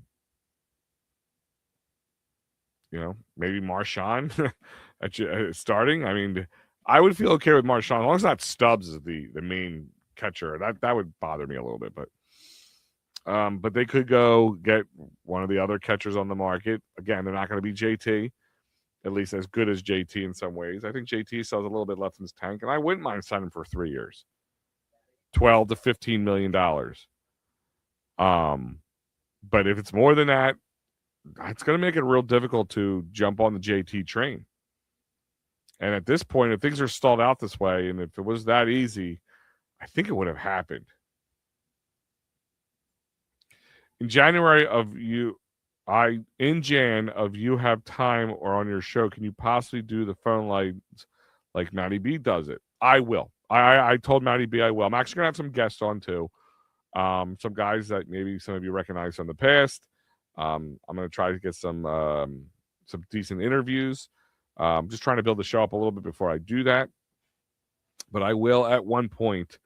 A: maybe Marchand at starting. I mean, I would feel okay with Marchand as long as not Stubbs is the main catcher. That would bother me a little bit, but they could go get one of the other catchers on the market. Again, they're not going to be JT, at least as good as JT in some ways. I think JT still has a little bit left in his tank, and I wouldn't mind signing him for 3 years, $12 to $15 million. But if it's more than that, it's going to make it real difficult to jump on the JT train. And at this point, if things are stalled out this way, and if it was that easy, I think it would have happened. In January of you have time or on your show, can you possibly do the phone lines like Matty B does it? I will. I told Matty B I will. I'm actually going to have some guests on too. Some guys that maybe some of you recognize from the past. I'm going to try to get some decent interviews. Just trying to build the show up a little bit before I do that. But I will at one point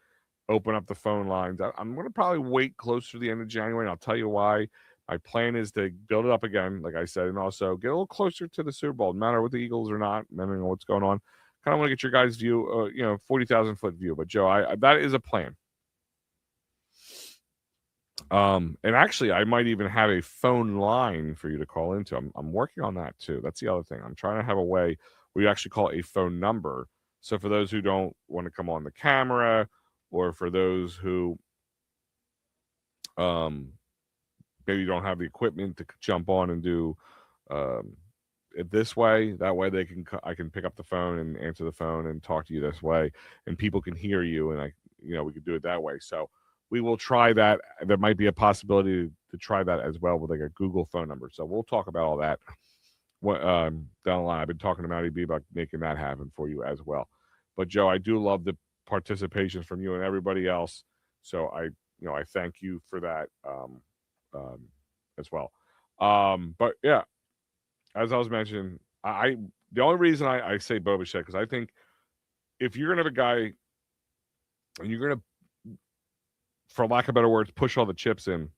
A: open up the phone lines. I'm going to probably wait closer to the end of January, and I'll tell you why. My plan is to build it up again, like I said, and also get a little closer to the Super Bowl, no matter what the Eagles or not, depending on what's going on. Kind of want to get your guys' view, 40,000-foot view. But, Joe, that is a plan. And actually, I might even have a phone line for you to call into. I'm working on that, too. That's the other thing. I'm trying to have a way where you actually call a phone number. So for those who don't want to come on the camera, or for those who maybe don't have the equipment to jump on and do it this way, that way I can pick up the phone and answer the phone and talk to you this way, and people can hear you, and we could do it that way. So we will try that. There might be a possibility to try that as well with like a Google phone number. So we'll talk about all that down the line. I've been talking to Matty B about making that happen for you as well. But Joe, I do love the participation from you and everybody else. So I thank you for that as well. But yeah, as I was mentioning, the only reason I say Bo Bichette, because I think if you're gonna have a guy and you're gonna, for lack of better words, push all the chips in,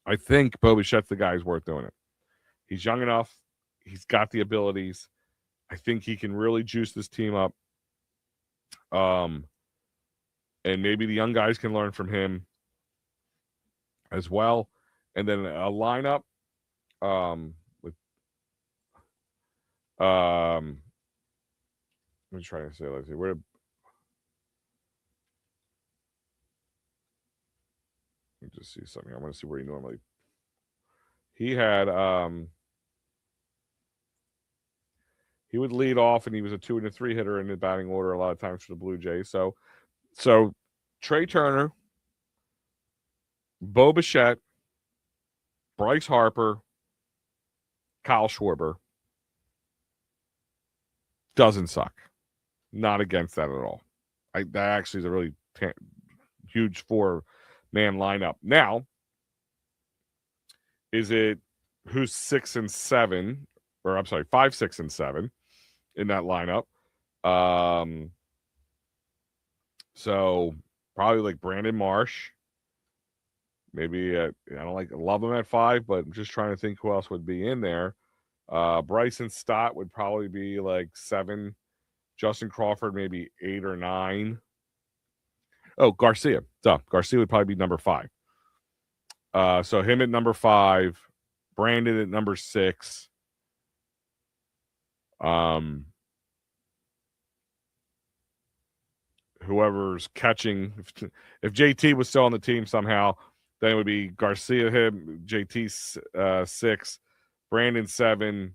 A: I think Bo Bichette's the guy who's worth doing it. He's young enough. He's got the abilities. I think he can really juice this team up. And maybe the young guys can learn from him as well. And then a lineup with let me try to say, let's see, let me just see something. I want to see where he had he would lead off, and he was a 2 and a 3 hitter in the batting order a lot of times for the Blue Jays. So Trey Turner, Bo Bichette, Bryce Harper, Kyle Schwarber. Doesn't suck. Not against that at all. That actually is a really huge 4-man lineup. Now, is it who's 6 and 7, or I'm sorry, 5, 6, and 7 in that lineup? So probably like Brandon Marsh. Maybe I don't love him at 5, but I'm just trying to think who else would be in there. Bryson Stott would probably be like 7. Justin Crawford maybe 8 or 9. Oh, Garcia. Garcia would probably be number 5. So him at number 5, Brandon at number 6. Whoever's catching, if JT was still on the team somehow, then it would be Garcia, him, JT 6, Brandon 7,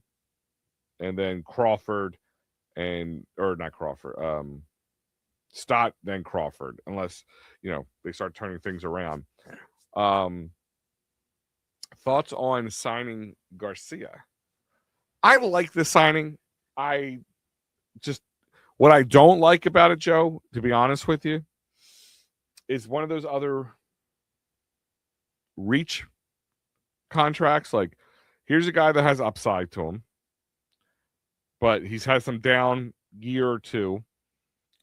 A: and then Crawford Stott, then Crawford, unless they start turning things around. Thoughts on signing Garcia? I like the signing. I just What I don't like about it, Joe, to be honest with you, is one of those other reach contracts. Like, here's a guy that has upside to him, but he's had some down year or two,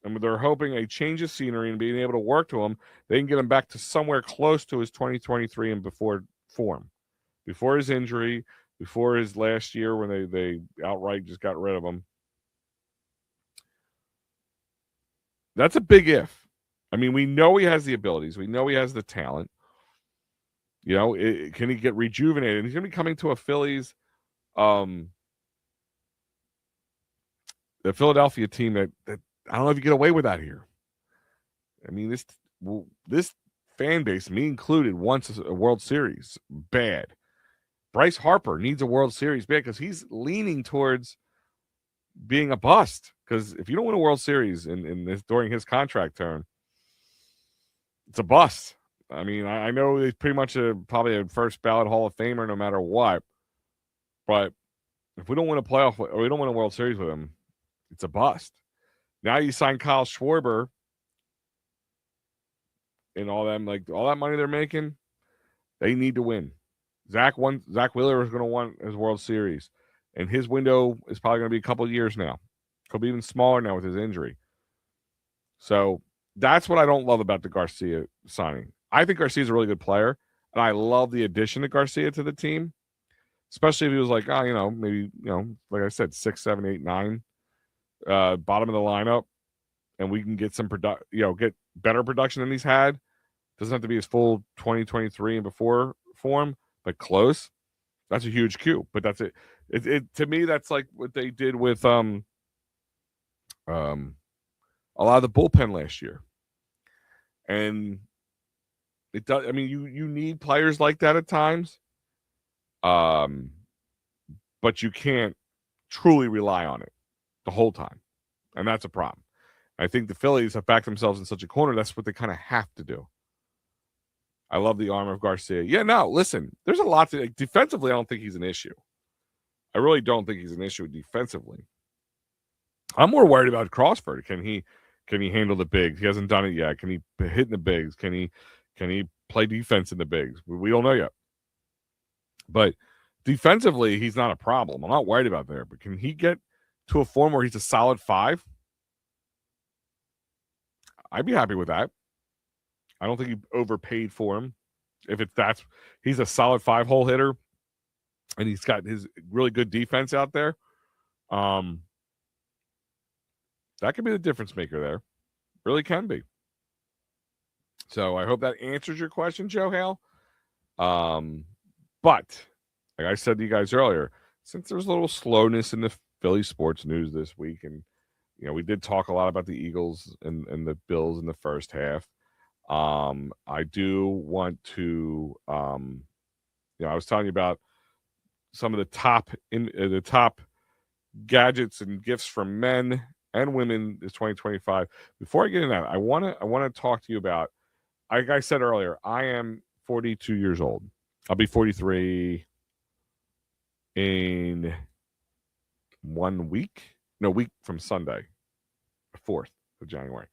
A: and they're hoping a change of scenery and being able to work to him, they can get him back to somewhere close to his 2023 and before form, before his injury, before his last year when they outright just got rid of him. That's a big if. I mean, we know he has the abilities. We know he has the talent. You know, can he get rejuvenated? He's going to be coming to a Phillies, the Philadelphia team that I don't know if you get away with that here. I mean, this fan base, me included, wants a World Series bad. Bryce Harper needs a World Series bad because he's leaning towards being a bust. Because if you don't win a World Series during his contract term, it's a bust. I mean, I know he's pretty much probably a first ballot Hall of Famer no matter what. But if we don't win a playoff or we don't win a World Series with him, it's a bust. Now you sign Kyle Schwarber and all that money they're making, they need to win. Zach Wheeler is going to want his World Series, and his window is probably going to be a couple of years now. Could be even smaller now with his injury. So that's what I don't love about the Garcia signing. I think Garcia's a really good player, and I love the addition of Garcia to the team, especially if he was like, maybe, like I said, 6, 7, 8, 9, bottom of the lineup, and we can get some get better production than he's had. Doesn't have to be his full 2023 and before form, but close. That's a huge coup. But that's it. It to me, that's like what they did with a lot of the bullpen last year. And it does. I mean, you need players like that at times, but you can't truly rely on it the whole time, and that's a problem. I think the Phillies have backed themselves in such a corner. That's what they kind of have to do. I love the arm of Garcia. Yeah, no, listen, there's a lot to defensively. I don't think he's an issue. I really don't think he's an issue defensively. I'm more worried about Crawford. Can he handle the bigs? He hasn't done it yet. Can he hit in the bigs? Can he play defense in the bigs? We don't know yet. But defensively, he's not a problem. I'm not worried about there. But can he get to a form where he's a solid 5? I'd be happy with that. I don't think he overpaid for him. He's a solid 5-hole hitter, and he's got his really good defense out there. That could be the difference maker there. Really can be. So I hope that answers your question, Joe Hale. But like I said to you guys earlier, since there's a little slowness in the Philly sports news this week, and we did talk a lot about the Eagles and the Bills in the first half. I do want to, I was telling you about some of the top gadgets and gifts for men and women this 2025. Before I get into that, I want to talk to you about, like I said earlier, I am 42 years old. I'll be 43 in 1 week. No, week from Sunday, 4th of January.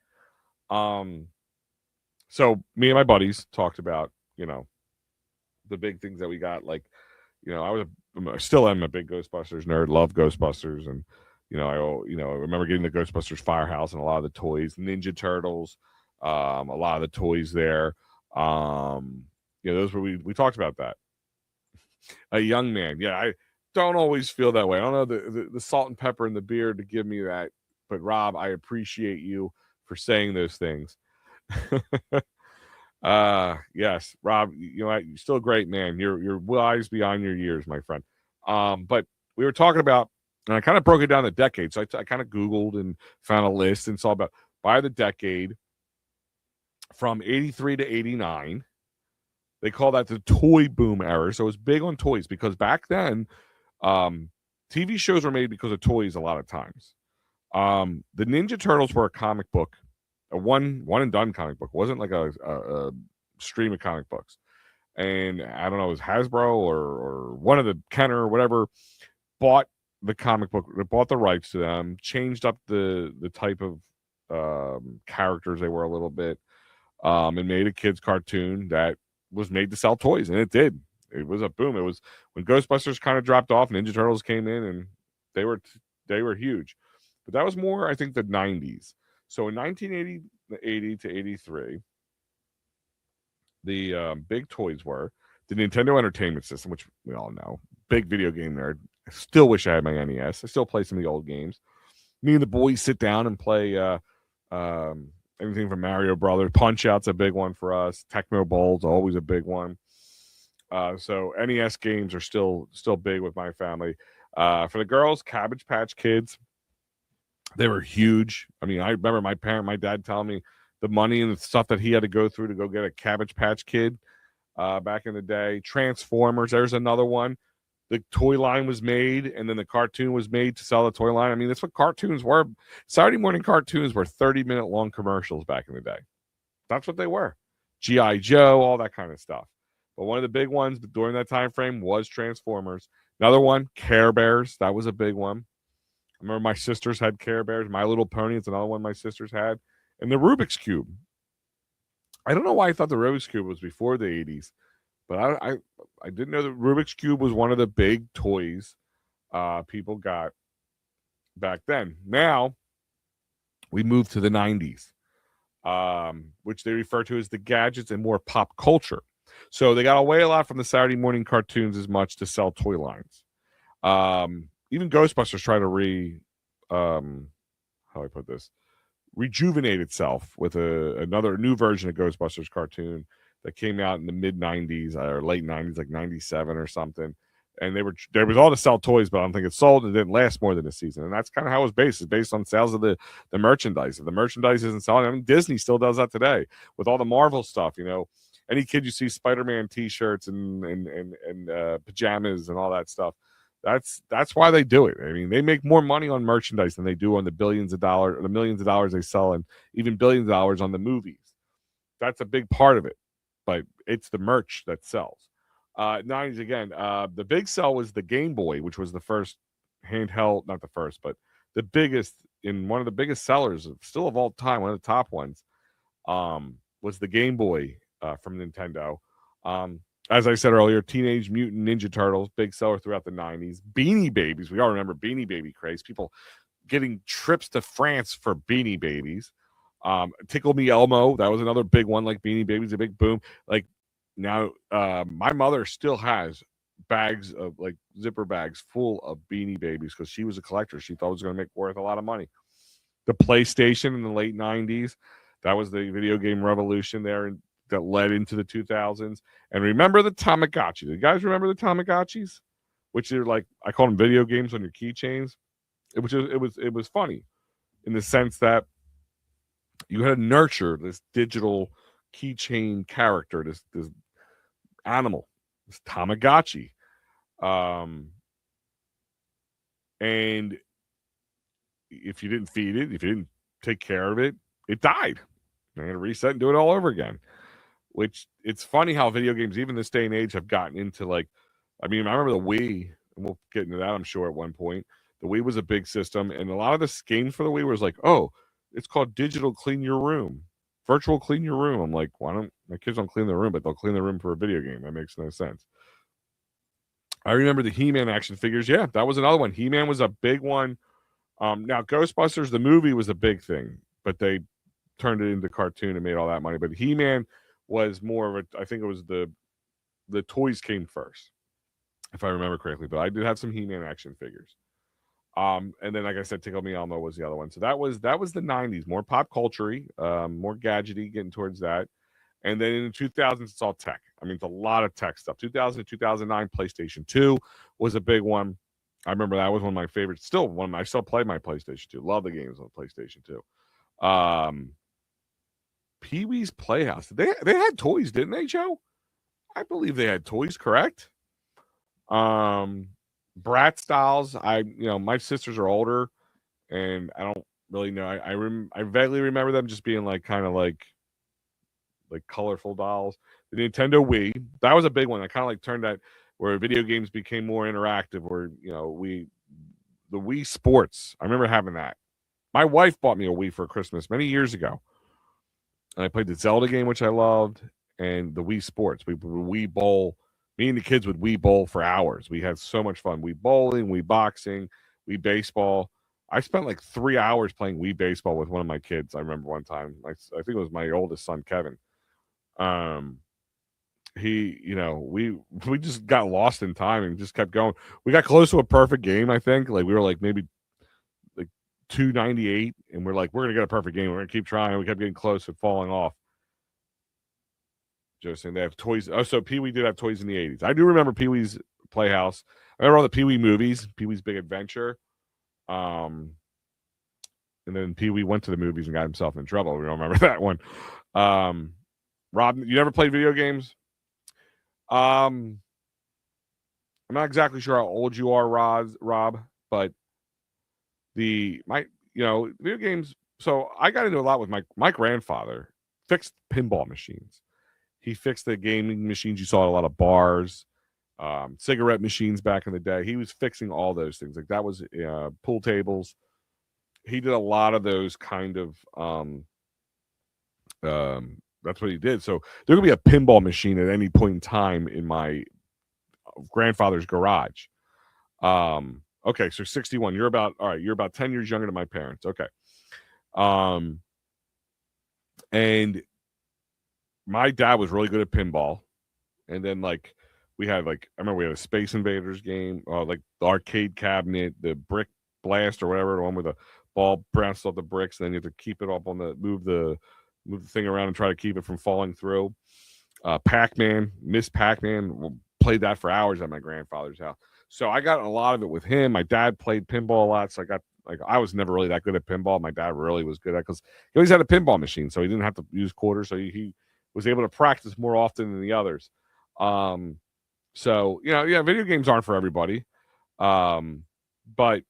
A: So me and my buddies talked about, the big things that we got. Like, I still am a big Ghostbusters nerd, love Ghostbusters. And, I remember getting the Ghostbusters Firehouse and a lot of the toys, Ninja Turtles, a lot of the toys there. Those were, we talked about that. A young man. Yeah, I don't always feel that way. I don't know the salt and pepper in the beer to give me that. But Rob, I appreciate you for saying those things. Yes, Rob, you're still a great man. You're wise beyond your years, my friend. But we were talking about, and I kind of broke it down the decade. So I kind of Googled and found a list and saw about by the decade from 83 to 89. They call that the toy boom era. So it was big on toys because back then, TV shows were made because of toys a lot of times. The Ninja Turtles were a comic book, a one and done comic book. It wasn't like a stream of comic books. And I don't know, it was Hasbro or one of the Kenner or whatever bought the comic book, they bought the rights to them, changed up the type of characters they were a little bit, and made a kids cartoon that was made to sell toys, and it did. It was a boom. It was when Ghostbusters kind of dropped off, Ninja Turtles came in, and they were huge. But that was more, I think, the 90s. So in 1980 to 83, the big toys were the Nintendo Entertainment System, which we all know. Big video game nerd. I still wish I had my NES. I still play some of the old games. Me and the boys sit down and play anything from Mario Brothers. Punch Out's a big one for us. Tecmo Bowl's always a big one. So NES games are still big with my family. For the girls, Cabbage Patch Kids. They were huge. I mean, I remember my dad telling me the money and the stuff that he had to go through to go get a Cabbage Patch Kid back in the day. Transformers, there's another one. The toy line was made, and then the cartoon was made to sell the toy line. I mean, that's what cartoons were. Saturday morning cartoons were 30-minute long commercials back in the day. That's what they were. G.I. Joe, all that kind of stuff. But one of the big ones during that time frame was Transformers. Another one, Care Bears. That was a big one. I remember my sisters had Care Bears. My Little Pony is another one my sisters had. And the Rubik's Cube. I don't know why I thought the Rubik's Cube was before the 80s. But I didn't know that Rubik's Cube was one of the big toys people got back then. Now, we moved to the 90s, which they refer to as the gadgets and more pop culture. So they got away a lot from the Saturday morning cartoons as much to sell toy lines. Even Ghostbusters tried to how do I put this? Rejuvenate itself with another new version of Ghostbusters cartoon that came out in the mid 90s or late 90s, like 97 or something. And there was all to sell toys, but I don't think it sold and it didn't last more than a season. And that's kind of how it was based. It's based on sales of the merchandise. If the merchandise isn't selling, I mean, Disney still does that today with all the Marvel stuff. You know, any kid you see Spider-Man T-shirts and pajamas and all that stuff. That's why they do it. I mean, they make more money on merchandise than they do on the billions of dollars or the millions of dollars they sell, and even billions of dollars on the movies. That's a big part of it. But it's the merch that sells. 90s again. The big sell was the Game Boy, which was the first handheld, not the first, but the biggest in one of the biggest sellers still of all time, one of the top ones, was the Game Boy from Nintendo. As I said earlier, Teenage Mutant Ninja Turtles, big seller throughout the 90s. Beanie Babies, we all remember Beanie Baby craze. People getting trips to France for Beanie Babies. Tickle Me Elmo, that was another big one, like Beanie Babies, a big boom. Like now, my mother still has bags of like zipper bags full of Beanie Babies because she was a collector. She thought it was going to make worth a lot of money. The PlayStation in the late 90s, that was the video game revolution there that led into the 2000s. And remember the Tamagotchi. Do you guys remember the Tamagotchis? Which are like, I call them video games on your keychains. It was funny in the sense that you had to nurture this digital keychain character, this animal, this Tamagotchi. And if you didn't feed it, if you didn't take care of it, it died. You're going to reset and do it all over again. Which, it's funny how video games, even this day and age, have gotten into, like, I mean, I remember the Wii, and we'll get into that, I'm sure, at one point. The Wii was a big system, and a lot of the games for the Wii was like, oh, it's called digital clean your room, virtual clean your room. I'm like, why don't my kids don't clean their room, but they'll clean their room for a video game? That makes no sense. I remember the He-Man action figures. Yeah, that was another one. He-Man was a big one. Now, Ghostbusters, the movie, was a big thing, but they turned it into cartoon and made all that money. But He-Man was more of I think it was the toys came first, if I remember correctly. But I did have some He-Man action figures. And then, like I said, Tickle Me Elmo was the other one. So that was the 90s, more pop culture-y, more gadgety, getting towards that. And then in the 2000s, it's all tech. I mean, it's a lot of tech stuff. 2000 to 2009, PlayStation 2 was a big one. I remember that was one of my favorites. I still play my PlayStation 2. Love the games on PlayStation 2. Pee-wee's Playhouse. They had toys, didn't they, Joe? I believe they had toys, correct? Bratz dolls. My sisters are older, and I don't really know. I vaguely remember them just being like kind of like colorful dolls. The Nintendo Wii, that was a big one. I kind of like turned that where video games became more interactive, where we Wii Sports. I remember having that. My wife bought me a Wii for Christmas many years ago, and I played the Zelda game, which I loved, and the Wii Sports. We would Wii Bowl. Me and the kids would Wii Bowl for hours. We had so much fun. Wii bowling, Wii boxing, Wii baseball. I spent like 3 hours playing Wii baseball with one of my kids. I remember one time. I think it was my oldest son, Kevin. He, we just got lost in time and just kept going. We got close to a perfect game. I think like we were like maybe like 298, and we're like, we're gonna get a perfect game. We're gonna keep trying. We kept getting close and falling off. Joe saying they have toys. Oh, so Pee Wee did have toys in the 80s. I do remember Pee Wee's Playhouse. I remember all the Pee Wee movies, Pee Wee's Big Adventure. And then Pee Wee went to the movies and got himself in trouble. We don't remember that one. Rob, you never played video games? I'm not exactly sure how old you are, Rob, but video games. So I got into a lot with my grandfather. Fixed pinball machines. He fixed the gaming machines you saw at a lot of bars, cigarette machines back in the day. He was fixing all those things. Like that was pool tables. He did a lot of those kind of. That's what he did. So there could be a pinball machine at any point in time in my grandfather's garage. Okay, so 61. You're about 10 years younger than my parents. Okay. And my dad was really good at pinball. And then like we had I remember we had a Space Invaders game, like the arcade cabinet, the brick blast or whatever, the one where the ball bounced off the bricks, and then you have to keep it up on move the thing around and try to keep it from falling through. Pac-Man, Miss Pac-Man, played that for hours at my grandfather's house. So I got a lot of it with him. My dad played pinball a lot, so I was never really that good at pinball. My dad really was good at, because he always had a pinball machine, so he didn't have to use quarters. So he was able to practice more often than the others. So video games aren't for everybody. But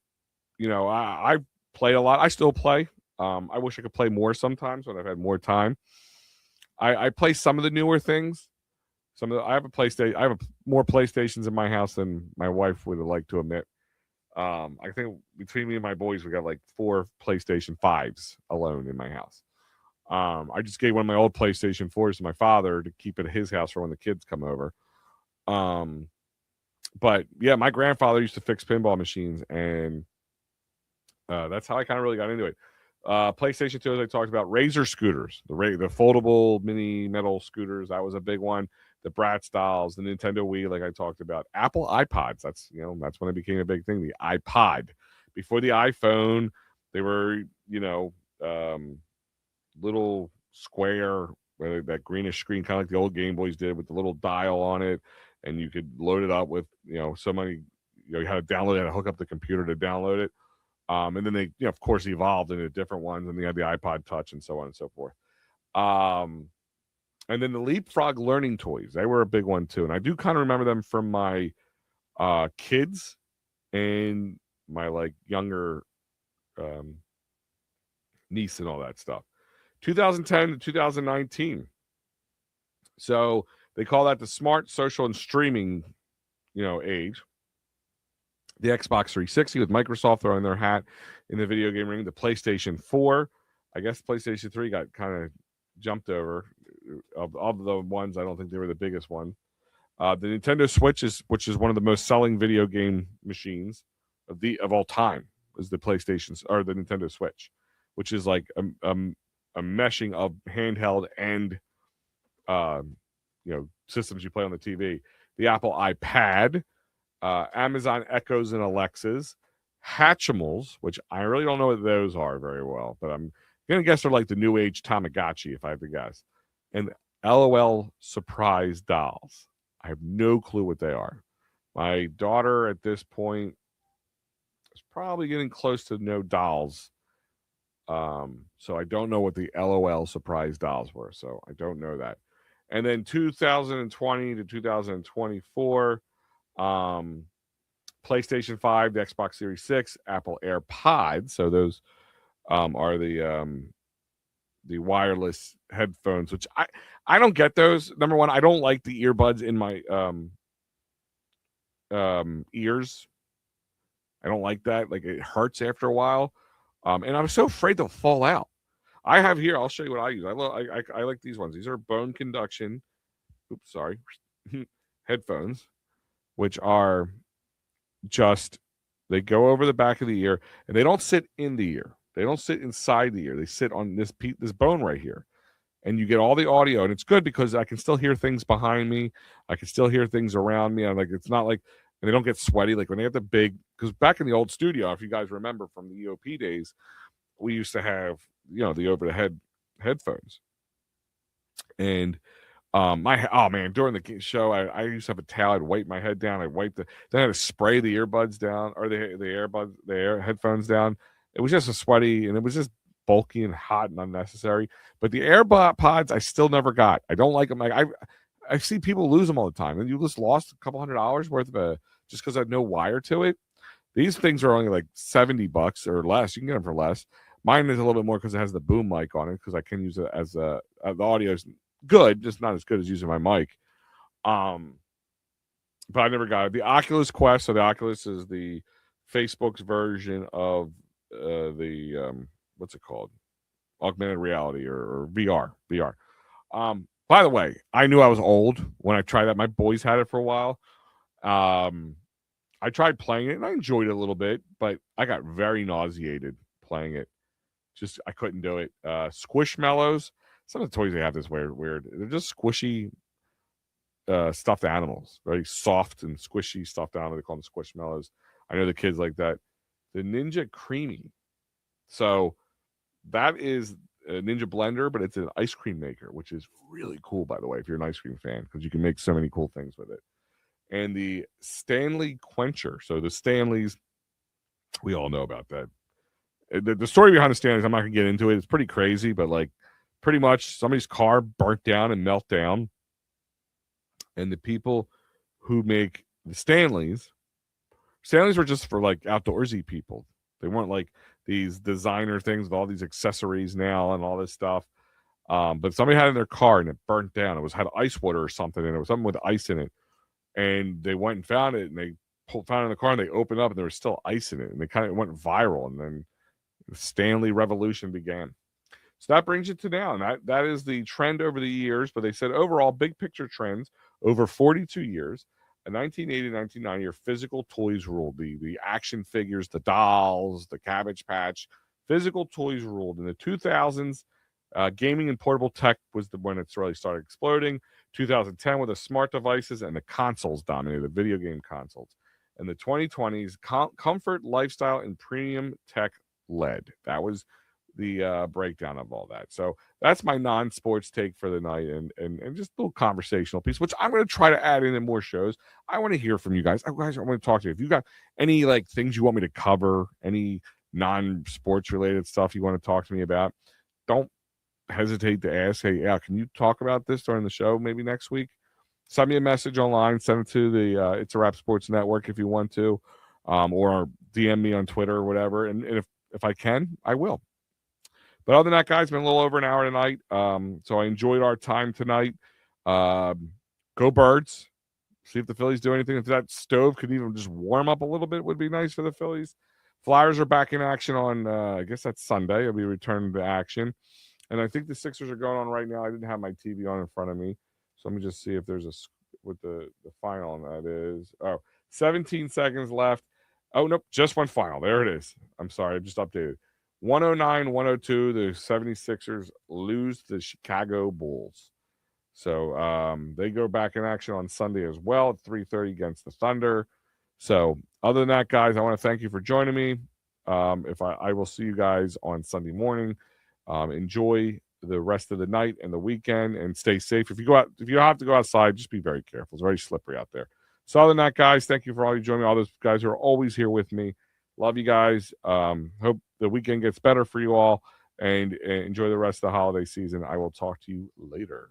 A: I played a lot. I still play. I wish I could play more sometimes when I've had more time. I play some of the newer things. I have a PlayStation. I have more PlayStations in my house than my wife would like to admit. I think between me and my boys, we got like 4 PlayStation 5s alone in my house. I just gave one of my old PlayStation 4s to my father to keep it at his house for when the kids come over. But yeah, my grandfather used to fix pinball machines, and that's how I kind of really got into it. PlayStation 2, as I talked about, Razor scooters, the foldable mini metal scooters. That was a big one. The Bratz dolls, the Nintendo Wii, like I talked about. Apple iPods. That's when it became a big thing. The iPod. Before the iPhone, they were little square, that greenish screen, kind of like the old Game Boys did, with the little dial on it, and you could load it up with so many. You had to download it, had to hook up the computer to download it. And then they, of course, evolved into different ones, and they had the iPod Touch and so on and so forth. And then the Leapfrog learning toys, they were a big one too. And I do kind of remember them from my kids and my younger niece and all that stuff. 2010 to 2019. So they call that the smart, social, and streaming, age. The Xbox 360 with Microsoft throwing their hat in the video game ring. The PlayStation 4, I guess PlayStation 3 got kind of jumped over. Of the ones, I don't think they were the biggest one. The Nintendo Switch which is one of the most selling video game machines of all time, is the PlayStation or the Nintendo Switch, which is like a meshing of handheld and systems you play on the TV. The Apple iPad. Amazon Echoes and Alexas, Hatchimals, which I really don't know what those are very well, but I'm going to guess they're like the new age Tamagotchi, if I have to guess. And LOL Surprise Dolls. I have no clue what they are. My daughter at this point is probably getting close to no dolls. So I don't know what the LOL Surprise Dolls were, so I don't know that. And then 2020 to 2024, PlayStation 5, the Xbox Series 6, Apple AirPods. So those are the wireless headphones, which I don't get those. Number one, I don't like the earbuds in my ears. I don't like that. Like it hurts after a while. And I'm so afraid they'll fall out. I have here, I'll show you what I use. I like these ones. These are bone conduction. Oops, sorry. Headphones, which are just, they go over the back of the ear and they don't sit in the ear. They don't sit inside the ear. They sit on this bone right here. And you get all the audio, and it's good because I can still hear things behind me. I can still hear things around me. I'm like, it's not like, and they don't get sweaty. Like when they have the big, because back in the old studio, if you guys remember from the EOP days, we used to have, the over the head headphones. And during the show, I used to have a towel. I'd wipe my head down. Then I had to spray the earbuds down, or the headphones down. It was just a sweaty, and it was just bulky and hot and unnecessary. But the AirPods, I still never got. I don't like them. Like I see people lose them all the time, and you just lost a couple $100 worth of just because I had no wire to it. These things are only like $70 or less. You can get them for less. Mine is a little bit more because it has the boom mic on it, because I can use it as the audio's good, just not as good as using my mic. But I never got it. The Oculus Quest. So the Oculus is the Facebook's version of the what's it called? Augmented reality or VR. By the way, I knew I was old when I tried that. My boys had it for a while. I tried playing it and I enjoyed it a little bit, but I got very nauseated playing it. Just, I couldn't do it. Squishmallows. Some of the toys they have this weird. They're just squishy stuffed animals. Very soft and squishy stuffed animals. They call them Squishmallows. I know the kids like that. The Ninja Creamy. So that is a Ninja blender, but it's an ice cream maker, which is really cool, by the way, if you're an ice cream fan, because you can make so many cool things with it. And the Stanley Quencher. So the Stanleys, we all know about that. The story behind the Stanleys, I'm not going to get into it. It's pretty crazy, but like pretty much somebody's car burnt down and melt down. And the people who make the Stanleys were just for like outdoorsy people. They weren't like these designer things with all these accessories now and all this stuff. But somebody had it in their car and it burnt down. It had ice water or something, and it was something with ice in it. And they went and found it, and they found it in the car, and they opened up, and there was still ice in it. And they kind of went viral, and then the Stanley revolution began. So that brings you to now. And that is the trend over the years. But they said overall, big picture trends over 42 years. In 1980 to 1990, physical toys ruled. The action figures, the dolls, the Cabbage Patch. Physical toys ruled. In the 2000s, gaming and portable tech was when it's really started exploding. 2010 with the smart devices, and the consoles dominated, the video game consoles. In the 2020s, comfort, lifestyle, and premium tech led. That was the breakdown of all that. So that's my non-sports take for the night, and just a little conversational piece, which I'm going to try to add in more shows. I want to hear from you guys. I want to talk to you. If you got any like things you want me to cover, any non-sports related stuff you want to talk to me about, don't hesitate to ask. Hey, yeah, can you talk about this during the show maybe next week? Send me a message online, send it to the It's a Wrap Sports Network if you want to, or DM me on Twitter or whatever, and if I can, I will. But other than that, guys, it's been a little over an hour tonight. So I enjoyed our time tonight. Go Birds. See if the Phillies do anything. If that stove could even just warm up a little bit, would be nice for the Phillies. Flyers are back in action on, I guess that's Sunday. It'll be returned to action. And I think the Sixers are going on right now. I didn't have my TV on in front of me. So let me just see if there's what the final on that is. Oh, 17 seconds left. Oh, nope, just one final. There it is. I'm sorry, I just updated. 109-102, the 76ers lose to the Chicago Bulls. So they go back in action on Sunday as well at 3:30 against the Thunder. So other than that, guys, I want to thank you for joining me. I will see you guys on Sunday morning. Enjoy the rest of the night and the weekend, and stay safe. If you have to go outside, just be very careful. It's very slippery out there. So other than that, guys, thank you for all you joining me. All those guys who are always here with me. Love you guys. Hope the weekend gets better for you all, and enjoy the rest of the holiday season. I will talk to you later.